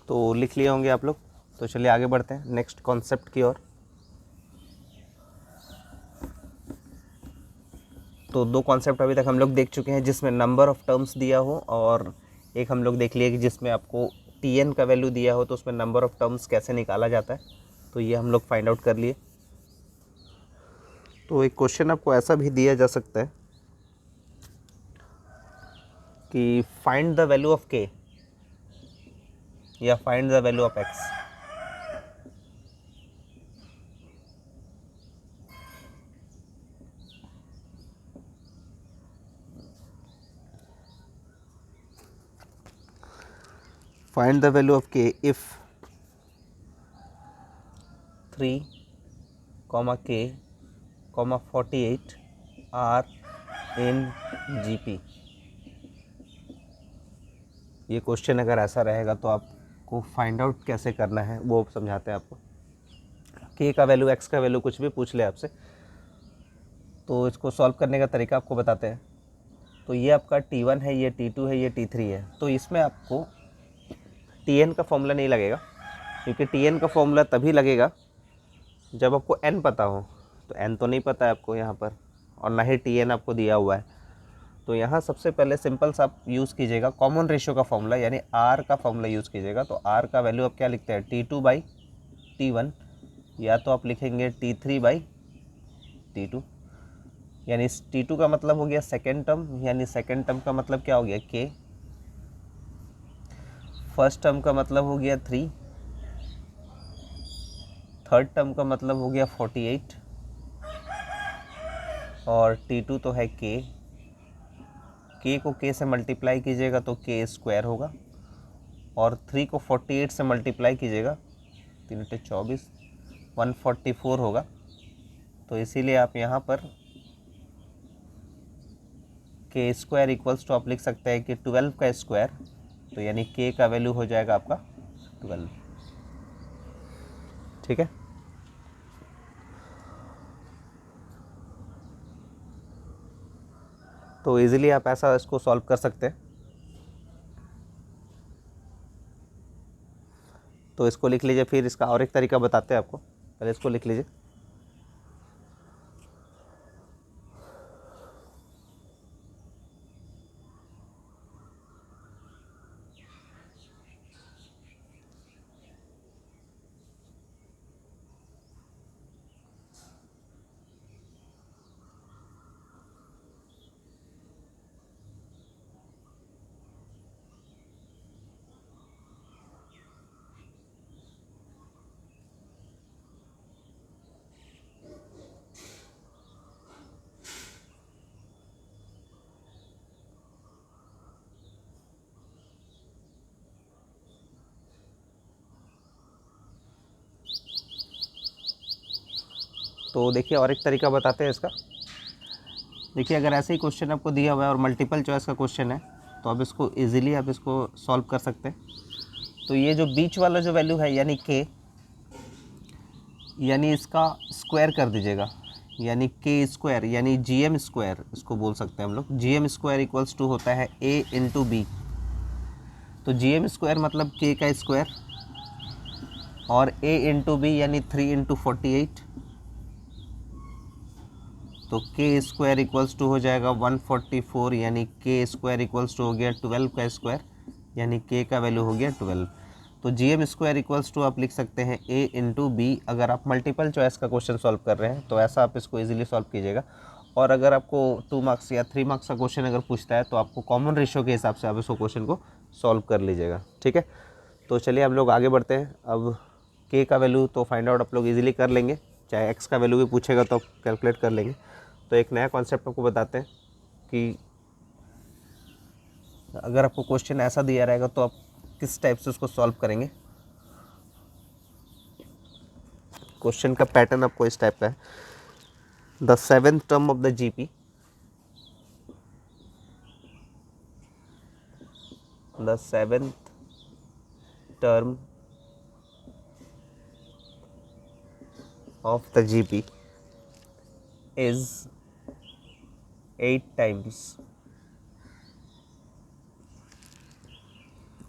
S1: तो लिख लिए होंगे आप लोग। तो चलिए आगे बढ़ते हैं नेक्स्ट कॉन्सेप्ट की ओर। तो दो कॉन्सेप्ट अभी तक हम लोग देख चुके हैं जिसमें नंबर ऑफ़ टर्म्स दिया हो, और एक हम लोग देख लिए कि जिसमें आपको Tn का वैल्यू दिया हो तो उसमें नंबर ऑफ़ टर्म्स कैसे निकाला जाता है, तो ये हम लोग फाइंड आउट कर लिए। तो एक क्वेश्चन आपको ऐसा भी दिया जा सकता है कि find the value of k या find the value of x। Find the value of k if 3, k, 48 are in GP। ये क्वेश्चन अगर ऐसा रहेगा तो आपको फाइंड आउट कैसे करना है वो समझाते हैं आपको। k का वैल्यू, x का वैल्यू कुछ भी पूछ ले आपसे, तो इसको सॉल्व करने का तरीका आपको बताते हैं। तो ये आपका T1 है, ये T2 है, ये T3 है। तो इसमें आपको Tn का फॉर्मूला नहीं लगेगा, क्योंकि Tn का फॉर्मूला तभी लगेगा जब आपको n पता हो। तो n तो नहीं पता है आपको यहाँ पर, और ना ही Tn आपको दिया हुआ है। तो यहाँ सबसे पहले सिंपल सा आप यूज़ कीजिएगा कॉमन रेशियो का फॉर्मूला, यानी r का फॉर्मूला यूज़ कीजिएगा। तो r का वैल्यू आप क्या लिखते हैं, T2/T1, या तो आप लिखेंगे T3/T2। यानी T2 का मतलब हो गया सेकेंड टर्म, यानी सेकेंड टर्म का मतलब क्या हो गया k, फर्स्ट टर्म का मतलब हो गया 3, थर्ड टर्म का मतलब हो गया 48, और T2 तो है k को k से मल्टीप्लाई कीजिएगा तो k स्क्वायर होगा, और 3 को 48 से मल्टीप्लाई कीजिएगा 3 × 24 144 होगा। तो इसीलिए आप यहाँ पर k स्क्वायर इक्वल्स टू आप लिख सकते हैं कि 12 का स्क्वायर, तो यानी k का वैल्यू हो जाएगा आपका 12। ठीक है। तो इजीली आप ऐसा इसको सॉल्व कर सकते हैं। तो इसको लिख लीजिए, फिर इसका और एक तरीका बताते हैं आपको। पहले इसको लिख लीजिए। तो देखिए और एक तरीका बताते हैं इसका। देखिए अगर ऐसे ही क्वेश्चन आपको दिया हुआ है और मल्टीपल चॉइस का क्वेश्चन है, तो अब इसको इजीली आप इसको सॉल्व कर सकते हैं। तो ये जो बीच वाला जो वैल्यू है यानी k, यानी इसका स्क्वायर कर दीजिएगा, यानी k स्क्वायर यानी gm स्क्वायर इसको बोल सकते हैं हम लोग। gm स्क्वायर इक्वल्स टू होता है a इंटू बी। तो gm स्क्वायर मतलब k का स्क्वायर, और a इंटू बी यानी 3 × 48। तो k स्क्वायर इक्वल्स टू हो जाएगा 144, यानी k स्क्वायर इक्वल्स टू हो गया 12 का स्क्वायर, यानी k का वैल्यू हो गया 12। तो gm स्क्वायर इक्वल्स टू आप लिख सकते हैं a इंटू बी। अगर आप मल्टीपल चॉइस का क्वेश्चन सॉल्व कर रहे हैं तो ऐसा आप इसको इजीली सॉल्व कीजिएगा। और अगर आपको 2 मार्क्स या 3 मार्क्स का क्वेश्चन अगर पूछता है तो आपको कॉमन रेशियो के हिसाब से आप इसको क्वेश्चन को सॉल्व कर लीजिएगा। ठीक है। तो चलिए हम लोग आगे बढ़ते हैं। अब k का वैल्यू तो फाइंड आउट आप लोग ईजिली कर लेंगे, चाहे x का वैल्यू भी पूछेगा तो आप कैलकुलेट कर लेंगे। तो एक नया कॉन्सेप्ट आपको बताते हैं कि अगर आपको क्वेश्चन ऐसा दिया रहेगा तो आप किस टाइप से उसको सॉल्व करेंगे। क्वेश्चन का पैटर्न आपको इस टाइप का है। The 7th term of the GP, the 7th term of the GP is 8 times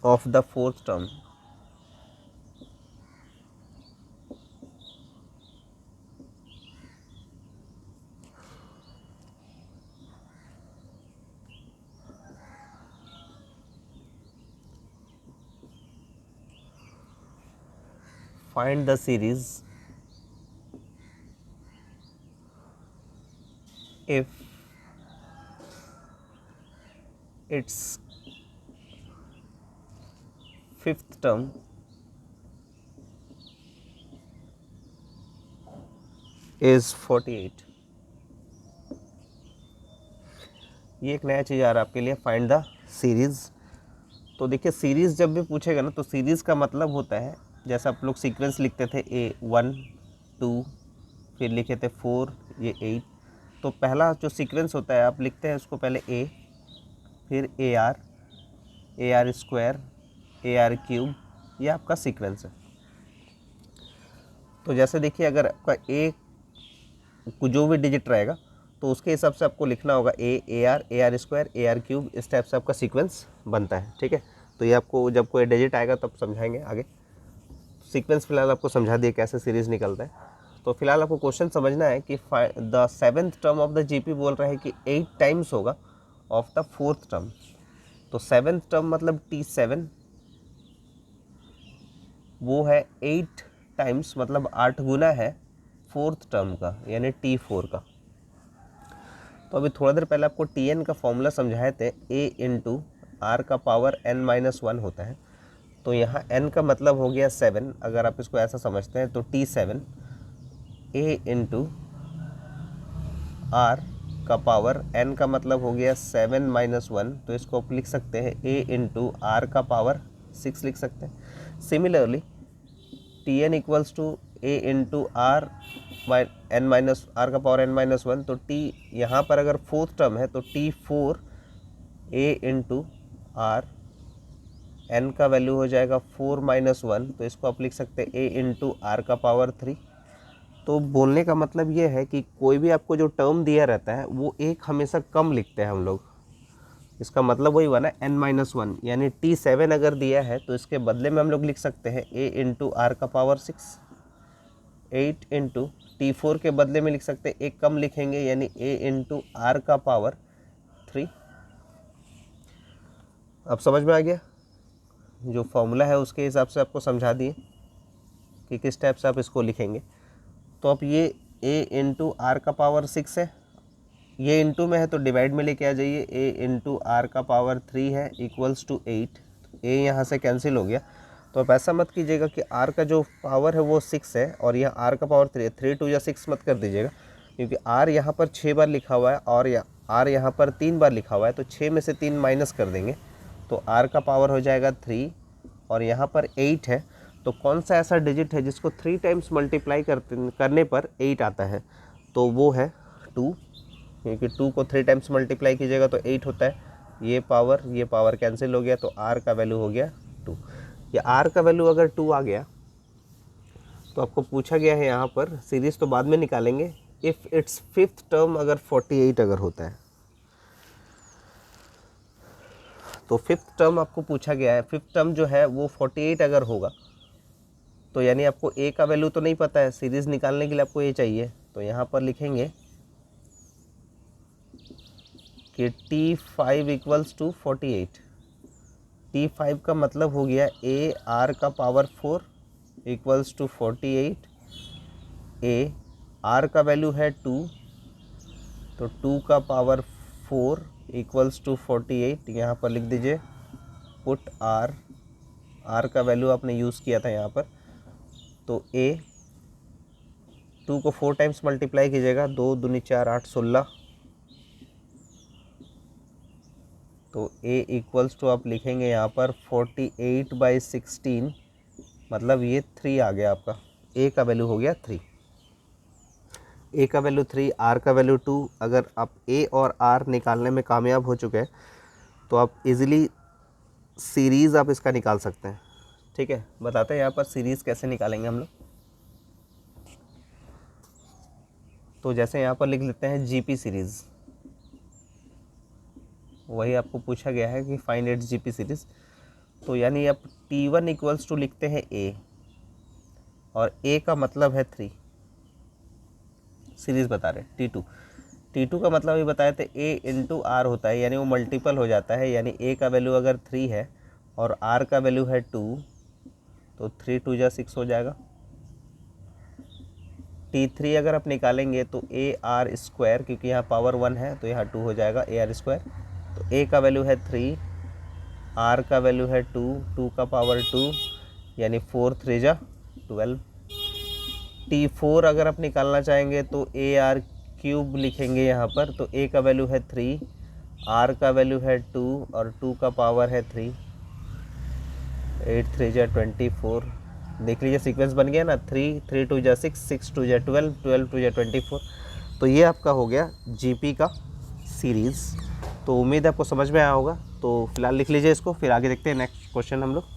S1: of the 4th term find the series if its fifth term is 48। ये एक नया चीज़ आ रहा है आपके लिए, फाइंड द सीरीज़। तो देखिए सीरीज़ जब भी पूछेगा ना तो सीरीज़ का मतलब होता है, जैसे आप लोग सीक्वेंस लिखते थे A1 2 फिर लिखे थे 4 ये 8, तो पहला जो सीक्वेंस होता है आप लिखते हैं उसको पहले A, फिर AR स्क्वायर, AR क्यूब, ये आपका सीक्वेंस है। तो जैसे देखिए अगर आपका A को जो भी डिजिट रहेगा तो उसके हिसाब से आपको लिखना होगा AR स्क्वायर, AR क्यूब, इस टाइप से आपका सीक्वेंस बनता है। ठीक है, तो ये आपको जब कोई डिजिट आएगा तब समझाएंगे आगे। सीक्वेंस फिलहाल आपको समझा दिए कैसे सीरीज़ निकलता है। तो फिलहाल आपको क्वेश्चन समझना है कि the seventh term of the GP बोल रहा है कि 8 टाइम्स होगा ऑफ द फोर्थ टर्म। तो सेवेंथ टर्म मतलब T7, वो है 8 टाइम्स मतलब 8 गुना है फोर्थ टर्म का यानी T4 का। तो अभी थोड़ा देर पहले आपको Tn का फॉर्मूला समझाए थे, A इंटू आर का पावर n-1 होता है। तो यहाँ n का मतलब हो गया 7, अगर आप इसको ऐसा समझते हैं तो T7 A इंटू आर का पावर n का मतलब हो गया 7-1, तो इसको आप लिख सकते हैं A इंटू आर का पावर 6 लिख सकते हैं। Similarly Tn equals to A into R R का पावर n-1, तो T यहाँ पर अगर फोर्थ टर्म है तो T4 A into R, n का वैल्यू हो जाएगा 4-1, तो इसको आप लिख सकते हैं A इंटू आर का पावर 3। तो बोलने का मतलब ये है कि कोई भी आपको जो टर्म दिया रहता है वो एक हमेशा कम लिखते हैं हम लोग। इसका मतलब वही हुआ ना n-1, यानी T7 अगर दिया है तो इसके बदले में हम लोग लिख सकते हैं A इंटू आर का पावर 6। 8 इंटू T4 के बदले में लिख सकते हैं एक कम लिखेंगे यानी A इंटू आर का पावर 3। अब समझ में आ गया, जो फॉर्मूला है उसके हिसाब से आपको समझा दिए कि किस टाइप से आप इसको लिखेंगे। तो अब ये A इंटू आर का पावर 6 है, ये इंटू में है तो डिवाइड में लेके आ जाइए। A इंटू आर का पावर 3 है इक्वल्स टू 8, A यहाँ से कैंसिल हो गया। तो आप ऐसा मत कीजिएगा कि R का जो पावर है वो 6 है और यह R का पावर 3 है, 3 2 या 6 मत कर दीजिएगा, क्योंकि R यहाँ पर 6 बार लिखा हुआ है और R यहाँ पर 3 बार लिखा हुआ है, तो 6 में से 3 माइनस कर देंगे तो R का पावर हो जाएगा 3 और यहाँ पर 8 है। तो कौन सा ऐसा डिजिट है जिसको 3 टाइम्स मल्टीप्लाई करने पर 8 आता है, तो वो है 2, क्योंकि 2 को 3 टाइम्स मल्टीप्लाई कीजिएगा तो 8 होता है। ये पावर कैंसिल हो गया तो R का वैल्यू हो गया 2। या R का वैल्यू अगर 2 आ गया तो आपको पूछा गया है यहाँ पर, सीरीज़ तो बाद में निकालेंगे, इफ़ इट्स फिफ्थ टर्म अगर 48 अगर होता है, तो फिफ्थ टर्म आपको पूछा गया है, फिफ्थ टर्म जो है वो 48 अगर होगा तो यानी आपको A का वैल्यू तो नहीं पता है, सीरीज़ निकालने के लिए आपको A चाहिए। तो यहाँ पर लिखेंगे कि T5 इक्वल्स टू 48। T5 का मतलब हो गया A R का power 4 equals to 48। A R का वैल्यू है 2, तो 2 का पावर 4 इक्वल्स टू 48। यहाँ पर लिख दीजिए पुट R का वैल्यू आपने यूज़ किया था यहाँ पर, तो A 2 को 4 टाइम्स मल्टीप्लाई कीजिएगा, 2 दूनी 4 8 16, तो A इक्वल्स टू आप लिखेंगे यहाँ पर 48/16, मतलब ये 3 आ गया आपका, A का वैल्यू हो गया 3। A का वैल्यू 3, R का वैल्यू 2। अगर आप A और R निकालने में कामयाब हो चुके हैं तो आप इजीली सीरीज़ आप इसका निकाल सकते हैं। ठीक है, बताते हैं यहाँ पर सीरीज़ कैसे निकालेंगे हम लोग। तो जैसे यहाँ पर लिख लेते हैं GP सीरीज़, वही आपको पूछा गया है कि फाइंड इट्स GP सीरीज़। तो यानी आप T1 इक्वल्स टू लिखते हैं A और A का मतलब है 3, सीरीज़ बता रहे हैं। T2 का मतलब ये बताए थे A इंटू आर होता है, यानी वो मल्टीपल हो जाता है, यानी A का वैल्यू अगर 3 है और R का वैल्यू है 2, तो 3 2 जा 6 हो जाएगा। T3 अगर आप निकालेंगे तो AR स्क्वायर, क्योंकि यहाँ पावर 1 है तो यहाँ 2 हो जाएगा AR स्क्वायर। तो A का वैल्यू है 3, R का वैल्यू है 2, 2 का पावर 2 यानी 4 3 जा 12। T4 अगर आप निकालना चाहेंगे तो AR क्यूब लिखेंगे यहाँ पर, तो A का वैल्यू है 3, R का वैल्यू है 2 और 2 का पावर है 3, 8 3 जा 24। देख लीजिए सीक्वेंस बन गया ना, 3 3 2 जा 6, 6 2 जा 12, 12 2 जा 24। तो ये आपका हो गया GP का सीरीज़। तो उम्मीद है आपको समझ में आया होगा। तो फिलहाल लिख लीजिए इसको, फिर आगे देखते हैं नेक्स्ट क्वेश्चन हम लोग।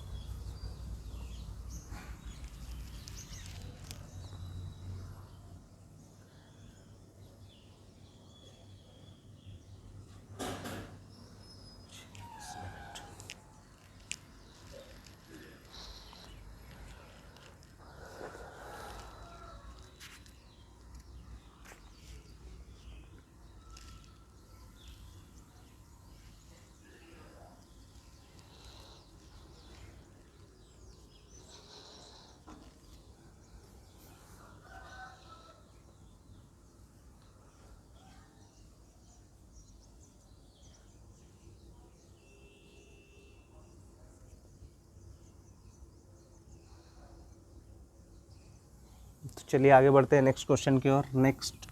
S1: तो चलिए आगे बढ़ते हैं नेक्स्ट क्वेश्चन की ओर। नेक्स्ट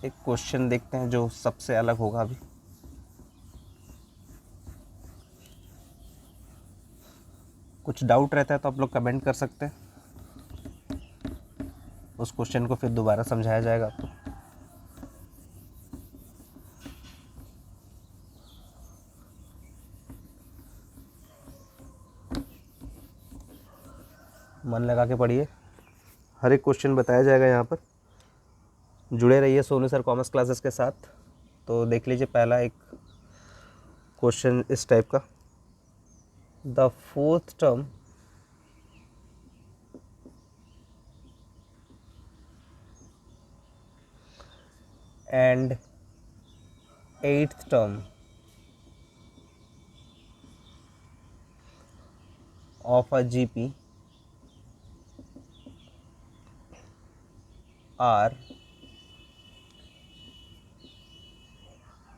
S1: एक क्वेश्चन देखते हैं जो सबसे अलग होगा अभी। कुछ डाउट रहता है तो आप लोग कमेंट कर सकते हैं, उस क्वेश्चन को फिर दोबारा समझाया जाएगा आपको। मन लगा के पढ़िए, हर एक क्वेश्चन बताया जाएगा यहाँ पर। जुड़े रहिए सोनू सर कॉमर्स क्लासेस के साथ। तो देख लीजिए पहला एक क्वेश्चन इस टाइप का, the fourth term and 8th term of a GP are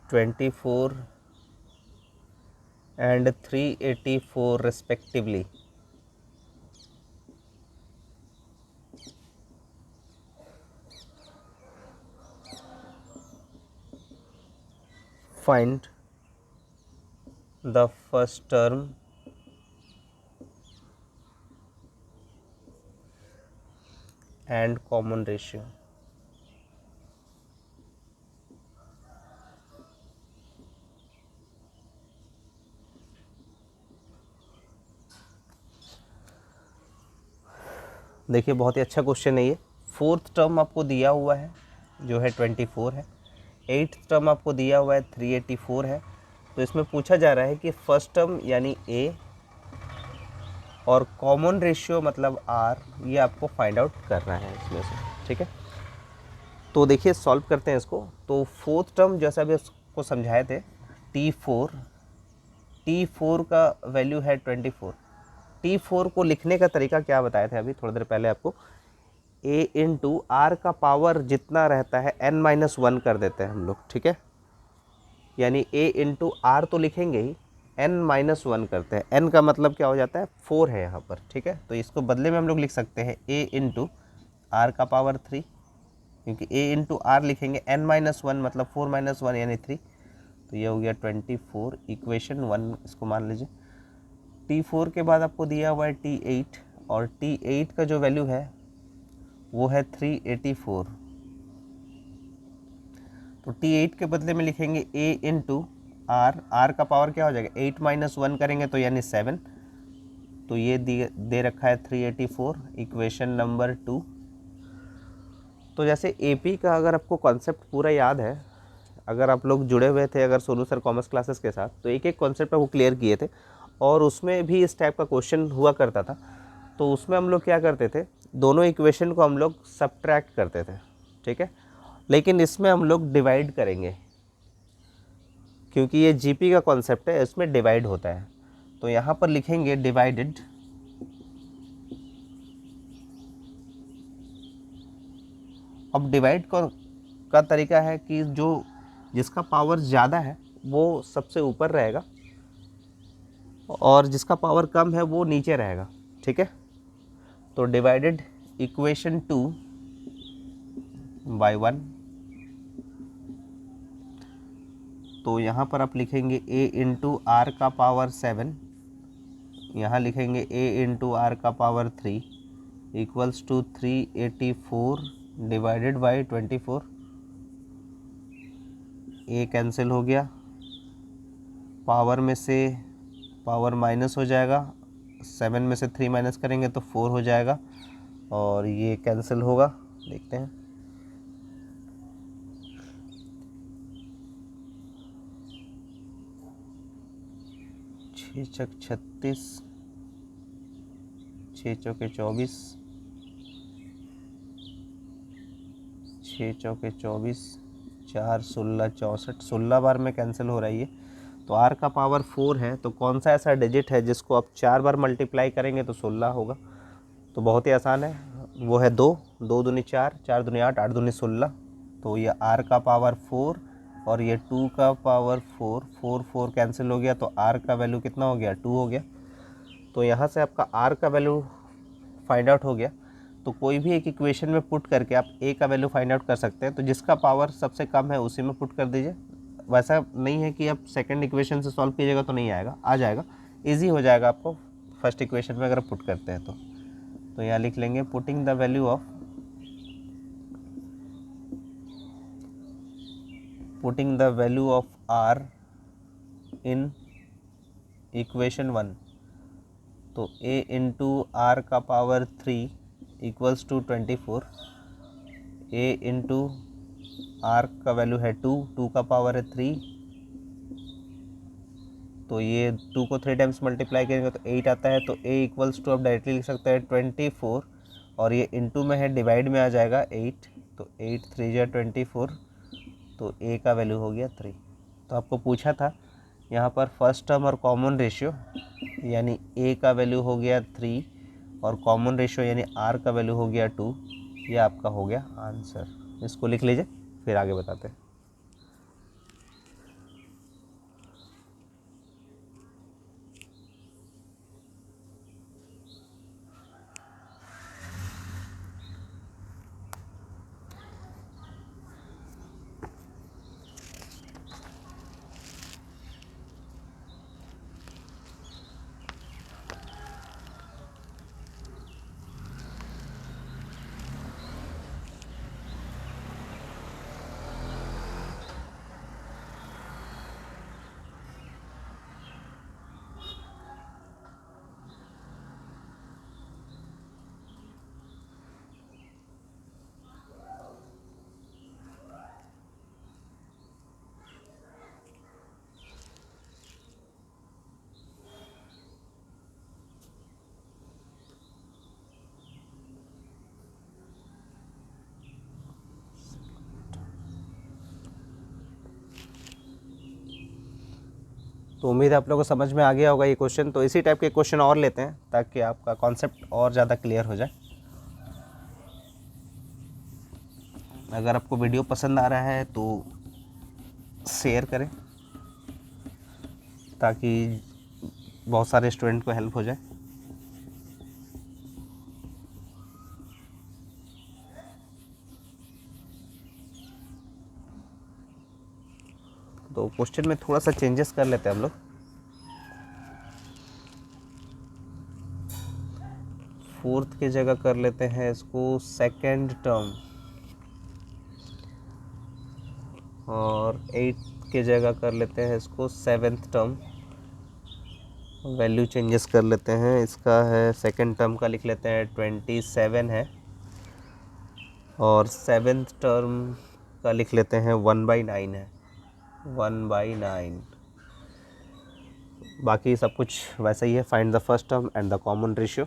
S1: 24 and 384 respectively. Find the first term and common ratio. देखिए बहुत ही अच्छा क्वेश्चन है ये। फोर्थ टर्म आपको दिया हुआ है जो है 24 है, 8th टर्म आपको दिया हुआ है 384 है। तो इसमें पूछा जा रहा है कि फर्स्ट टर्म यानी A और कॉमन रेशियो मतलब R, ये आपको फाइंड आउट करना है इसमें से। ठीक है, तो देखिए सॉल्व करते हैं इसको। तो फोर्थ टर्म जैसा अभी उसको समझाए थे, T4 का वैल्यू है 24। T4 को लिखने का तरीका क्या बताए थे अभी थोड़ी देर पहले आपको, A इंटू R का पावर जितना रहता है n-1 कर देते हैं हम लोग। ठीक है, यानी A इंटू R तो लिखेंगे ही, n-1 करते हैं। n का मतलब क्या हो जाता है, 4 है यहाँ पर। ठीक है, तो इसको बदले में हम लोग लिख सकते हैं A इंटू R का पावर 3, क्योंकि A इंटू R लिखेंगे n-1 मतलब 4 - 1 यानी 3। तो ये हो गया 24, इक्वेशन 1 इसको मान लीजिए। T4 के बाद आपको दिया हुआ है T8, और T8 का जो वैल्यू है वो है 384। तो T8 के बदले में लिखेंगे A इंटू R, R का पावर क्या हो जाएगा, 8 - 1 करेंगे तो यानी 7। तो ये दे रखा है 384, इक्वेशन नंबर 2। तो जैसे AP का अगर आपको कॉन्सेप्ट पूरा याद है, अगर आप लोग जुड़े हुए थे अगर सोनू सर कॉमर्स क्लासेस के साथ, तो एक एक कॉन्सेप्ट आपको क्लियर किए थे, और उसमें भी इस टाइप का क्वेश्चन हुआ करता था। तो उसमें हम लोग क्या करते थे, दोनों इक्वेशन को हम लोग सब्ट्रैक्ट करते थे। ठीक है, लेकिन इसमें हम लोग डिवाइड करेंगे, क्योंकि ये GP का कॉन्सेप्ट है, इसमें डिवाइड होता है। तो यहाँ पर लिखेंगे डिवाइडेड अब डिवाइड का तरीका है कि जो जिसका पावर ज़्यादा है वो सबसे ऊपर रहेगा और जिसका पावर कम है वो नीचे रहेगा, ठीक है। तो डिवाइडेड इक्वेशन 2 बाय 1, तो यहाँ पर आप लिखेंगे a इंटू आर का पावर 7, यहाँ लिखेंगे a इंटू आर का power 3 equals to 384 divided by 24। a cancel हो गया, पावर में से पावर माइनस हो जाएगा, 7 में से 3 माइनस करेंगे तो 4 हो जाएगा और ये कैंसिल होगा। देखते हैं, 6 छक 36, 6 चौके 24, 6 चौके 24, 4 16 64, 16 बार में कैंसिल हो रही है। तो r का पावर 4 है, तो कौन सा ऐसा डिजिट है जिसको आप 4 बार मल्टीप्लाई करेंगे तो 16 होगा। तो बहुत ही आसान है, वो है 2, 2 दूनी 4, 4 दूनी 8, 8 दूनी 16। तो ये r का पावर 4 और ये 2 का पावर 4, 4 4 कैंसिल हो गया, तो r का वैल्यू कितना हो गया, 2 हो गया। तो यहाँ से आपका r का वैल्यू फाइंड आउट हो गया। तो कोई भी एक इक्वेशन में पुट करके आप a का वैल्यू फाइंड आउट कर सकते हैं। तो जिसका पावर सबसे कम है उसी में पुट कर दीजिए। वैसा नहीं है कि आप सेकंड इक्वेशन से सॉल्व कीजिएगा तो नहीं आएगा, आ जाएगा, इजी हो जाएगा आपको फर्स्ट इक्वेशन में अगर पुट करते हैं तो यहाँ लिख लेंगे putting the value of r in equation 1। तो a इंटू आर का power 3 equals to 24, a into R का वैल्यू है 2, 2 का पावर है 3, तो ये 2 को 3 टाइम्स मल्टीप्लाई करेंगे तो 8 आता है। तो a इक्वल्स टू आप डायरेक्टली लिख सकते हैं 24 और ये इंटू में है, डिवाइड में आ जाएगा 8, तो 8 3 जा 24, तो a का वैल्यू हो गया 3। तो आपको पूछा था यहाँ पर फर्स्ट टर्म और कॉमन रेशियो, यानी a का वैल्यू हो गया 3 और कॉमन रेशियो यानी r का वैल्यू हो गया 2। ये आपका हो गया आंसर। इसको लिख लीजिए, फिर आगे बताते हैं। तो उम्मीद है आप लोगों को समझ में आ गया होगा ये क्वेश्चन। तो इसी टाइप के क्वेश्चन और लेते हैं ताकि आपका कॉन्सेप्ट और ज़्यादा क्लियर हो जाए। अगर आपको वीडियो पसंद आ रहा है तो शेयर करें ताकि बहुत सारे स्टूडेंट को हेल्प हो जाए। तो क्वेश्चन में थोड़ा सा चेंजेस कर लेते हैं हम लोग। फोर्थ की जगह कर लेते हैं इसको सेकंड टर्म और 8 की जगह कर लेते हैं इसको सेवेंथ टर्म। वैल्यू चेंजेस कर लेते हैं। इसका है सेकंड टर्म का लिख लेते हैं 27 है और सेवेंथ टर्म का लिख लेते हैं 1/9 है, 1/9। बाकी सब कुछ वैसा ही है। Find the first term and the common ratio.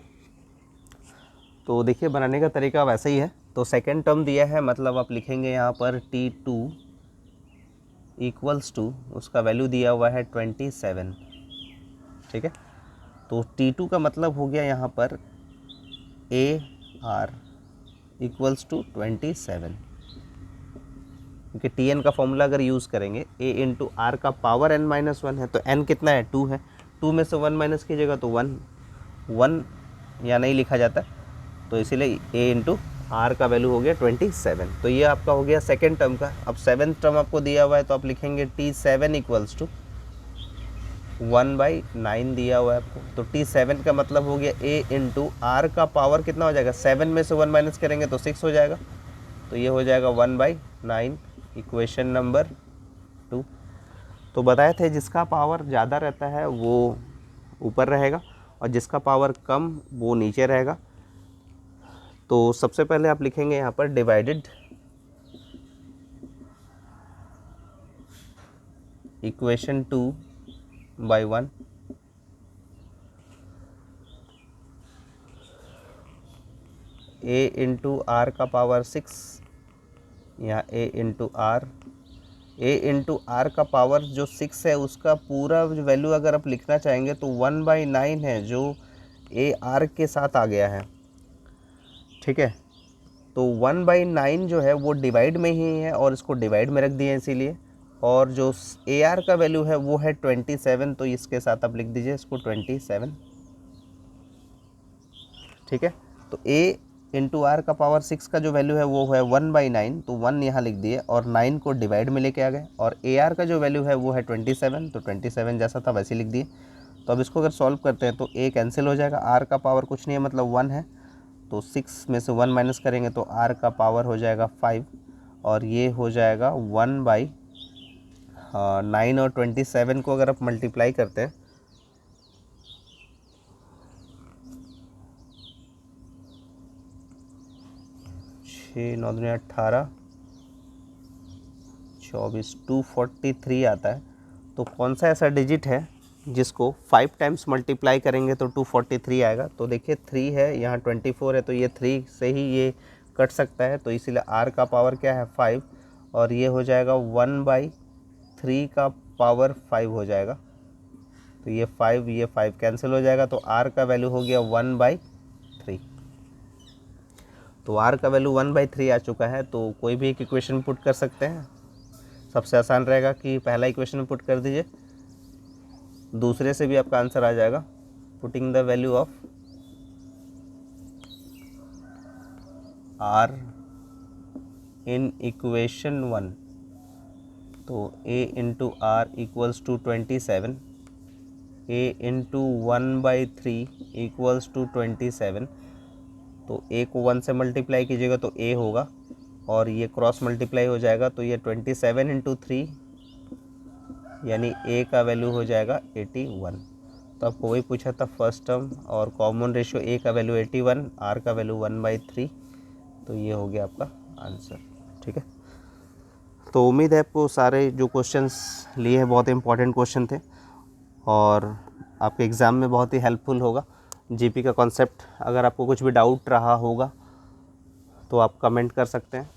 S1: तो देखिए बनाने का तरीका वैसा ही है। तो सेकंड टर्म दिया है, मतलब आप लिखेंगे यहाँ पर T2 इक्वल्स टू, उसका वैल्यू दिया हुआ है 27, ठीक है। तो T2 का मतलब हो गया यहाँ पर AR इक्वल्स टू 27। क्योंकि टी एन का फॉर्मूला अगर यूज़ करेंगे ए इंटू आर का पावर एन माइनस वन है, तो एन कितना है 2 है, 2 में से 1 माइनस कीजिएगा तो 1 या नहीं लिखा जाता, तो इसीलिए ए इंटू आर का वैल्यू हो गया 27। तो ये आपका हो गया सेकेंड टर्म का। अब सेवेंथ टर्म आपको दिया हुआ है तो आप लिखेंगे T7 इक्वल्स टू 1/9 दिया हुआ है आपको, तो T7 का मतलब हो गया ए इंटू आर का पावर कितना हो जाएगा, 7 में से 1 माइनस करेंगे तो 6 हो जाएगा, तो ये हो जाएगा 1/9, इक्वेशन नंबर 2। तो बताए थे जिसका पावर ज़्यादा रहता है वो ऊपर रहेगा और जिसका पावर कम वो नीचे रहेगा। तो सबसे पहले आप लिखेंगे यहाँ पर divided equation 2/1, A into R का पावर 6, यहाँ ए इंटू आर का पावर जो 6 है उसका पूरा वैल्यू अगर आप लिखना चाहेंगे तो 1/9 है जो ए आर के साथ आ गया है, ठीक है। तो 1/9 जो है वो डिवाइड में ही है और इसको डिवाइड में रख दिए इसीलिए, और जो ए आर का वैल्यू है वो है 27, तो इसके साथ आप लिख दीजिए इसको 27, ठीक है। तो ए इंटू आर का पावर 6 का जो वैल्यू है वो है 1/9, तो 1 यहाँ लिख दिए और 9 को डिवाइड में लेके आ गए, और ए आर का जो वैल्यू है वो है 27, तो 27 जैसा था वैसे लिख दिए। तो अब इसको अगर सॉल्व करते हैं तो ए कैंसिल हो जाएगा, आर का पावर कुछ नहीं है मतलब 1 है, तो 6 में से 1 माइनस करेंगे तो आर का पावर हो जाएगा 5, और ये हो जाएगा 1/9, और 27 को अगर आप मल्टीप्लाई करते हैं 6 9 दूनी 18 24 243 आता है। तो कौन सा ऐसा डिजिट है जिसको 5 टाइम्स मल्टीप्लाई करेंगे तो 243 आएगा। तो देखिए 3 है, यहाँ 24 है, तो ये 3 से ही ये कट सकता है, तो इसीलिए आर का पावर क्या है 5, और ये हो जाएगा 1/3 का पावर 5 हो जाएगा, तो ये 5 कैंसिल हो जाएगा, तो आर का वैल्यू हो गया 1/3। तो आर का वैल्यू 1/3 आ चुका है। तो कोई भी एक इक्वेशन पुट कर सकते हैं, सबसे आसान रहेगा कि पहला इक्वेशन में पुट कर दीजिए, दूसरे से भी आपका आंसर आ जाएगा। Putting the value of R in equation 1, तो A into R equals to 27, A into 1/3 equals to 27, तो ए को 1 से मल्टीप्लाई कीजिएगा तो ए होगा, और ये क्रॉस मल्टीप्लाई हो जाएगा, तो ये 27 इंटू 3 यानी ए का वैल्यू हो जाएगा 81। तो आपको वही पूछा था फर्स्ट टर्म, और कॉमन रेशियो ए का वैल्यू 81, आर का वैल्यू 1/3, तो ये हो गया आपका आंसर, ठीक है। तो उम्मीद है आपको सारे जो क्वेश्चंस लिए हैं बहुत इंपॉर्टेंट क्वेश्चन थे और आपके एग्ज़ाम में बहुत ही हेल्पफुल होगा। जीपी का कॉन्सेप्ट अगर आपको कुछ भी डाउट रहा होगा तो आप कमेंट कर सकते हैं,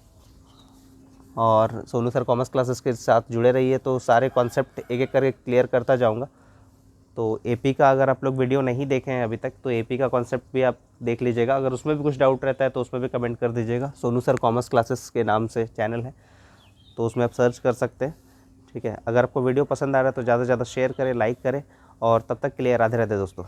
S1: और सोनू सर कॉमर्स क्लासेस के साथ जुड़े रहिए, तो सारे कॉन्सेप्ट एक एक करके क्लियर करता जाऊंगा। तो एपी का अगर आप लोग वीडियो नहीं देखे हैं अभी तक तो एपी का कॉन्सेप्ट भी आप देख लीजिएगा, अगर उसमें भी कुछ डाउट रहता है तो उसमें भी कमेंट कर दीजिएगा। सोनू सर कॉमर्स क्लासेस के नाम से चैनल है, तो उसमें आप सर्च कर सकते हैं, ठीक है। अगर आपको वीडियो पसंद आ रहा है तो ज़्यादा से ज़्यादा शेयर करें, लाइक करें, और तब तक के लिए राधे राधे दोस्तों।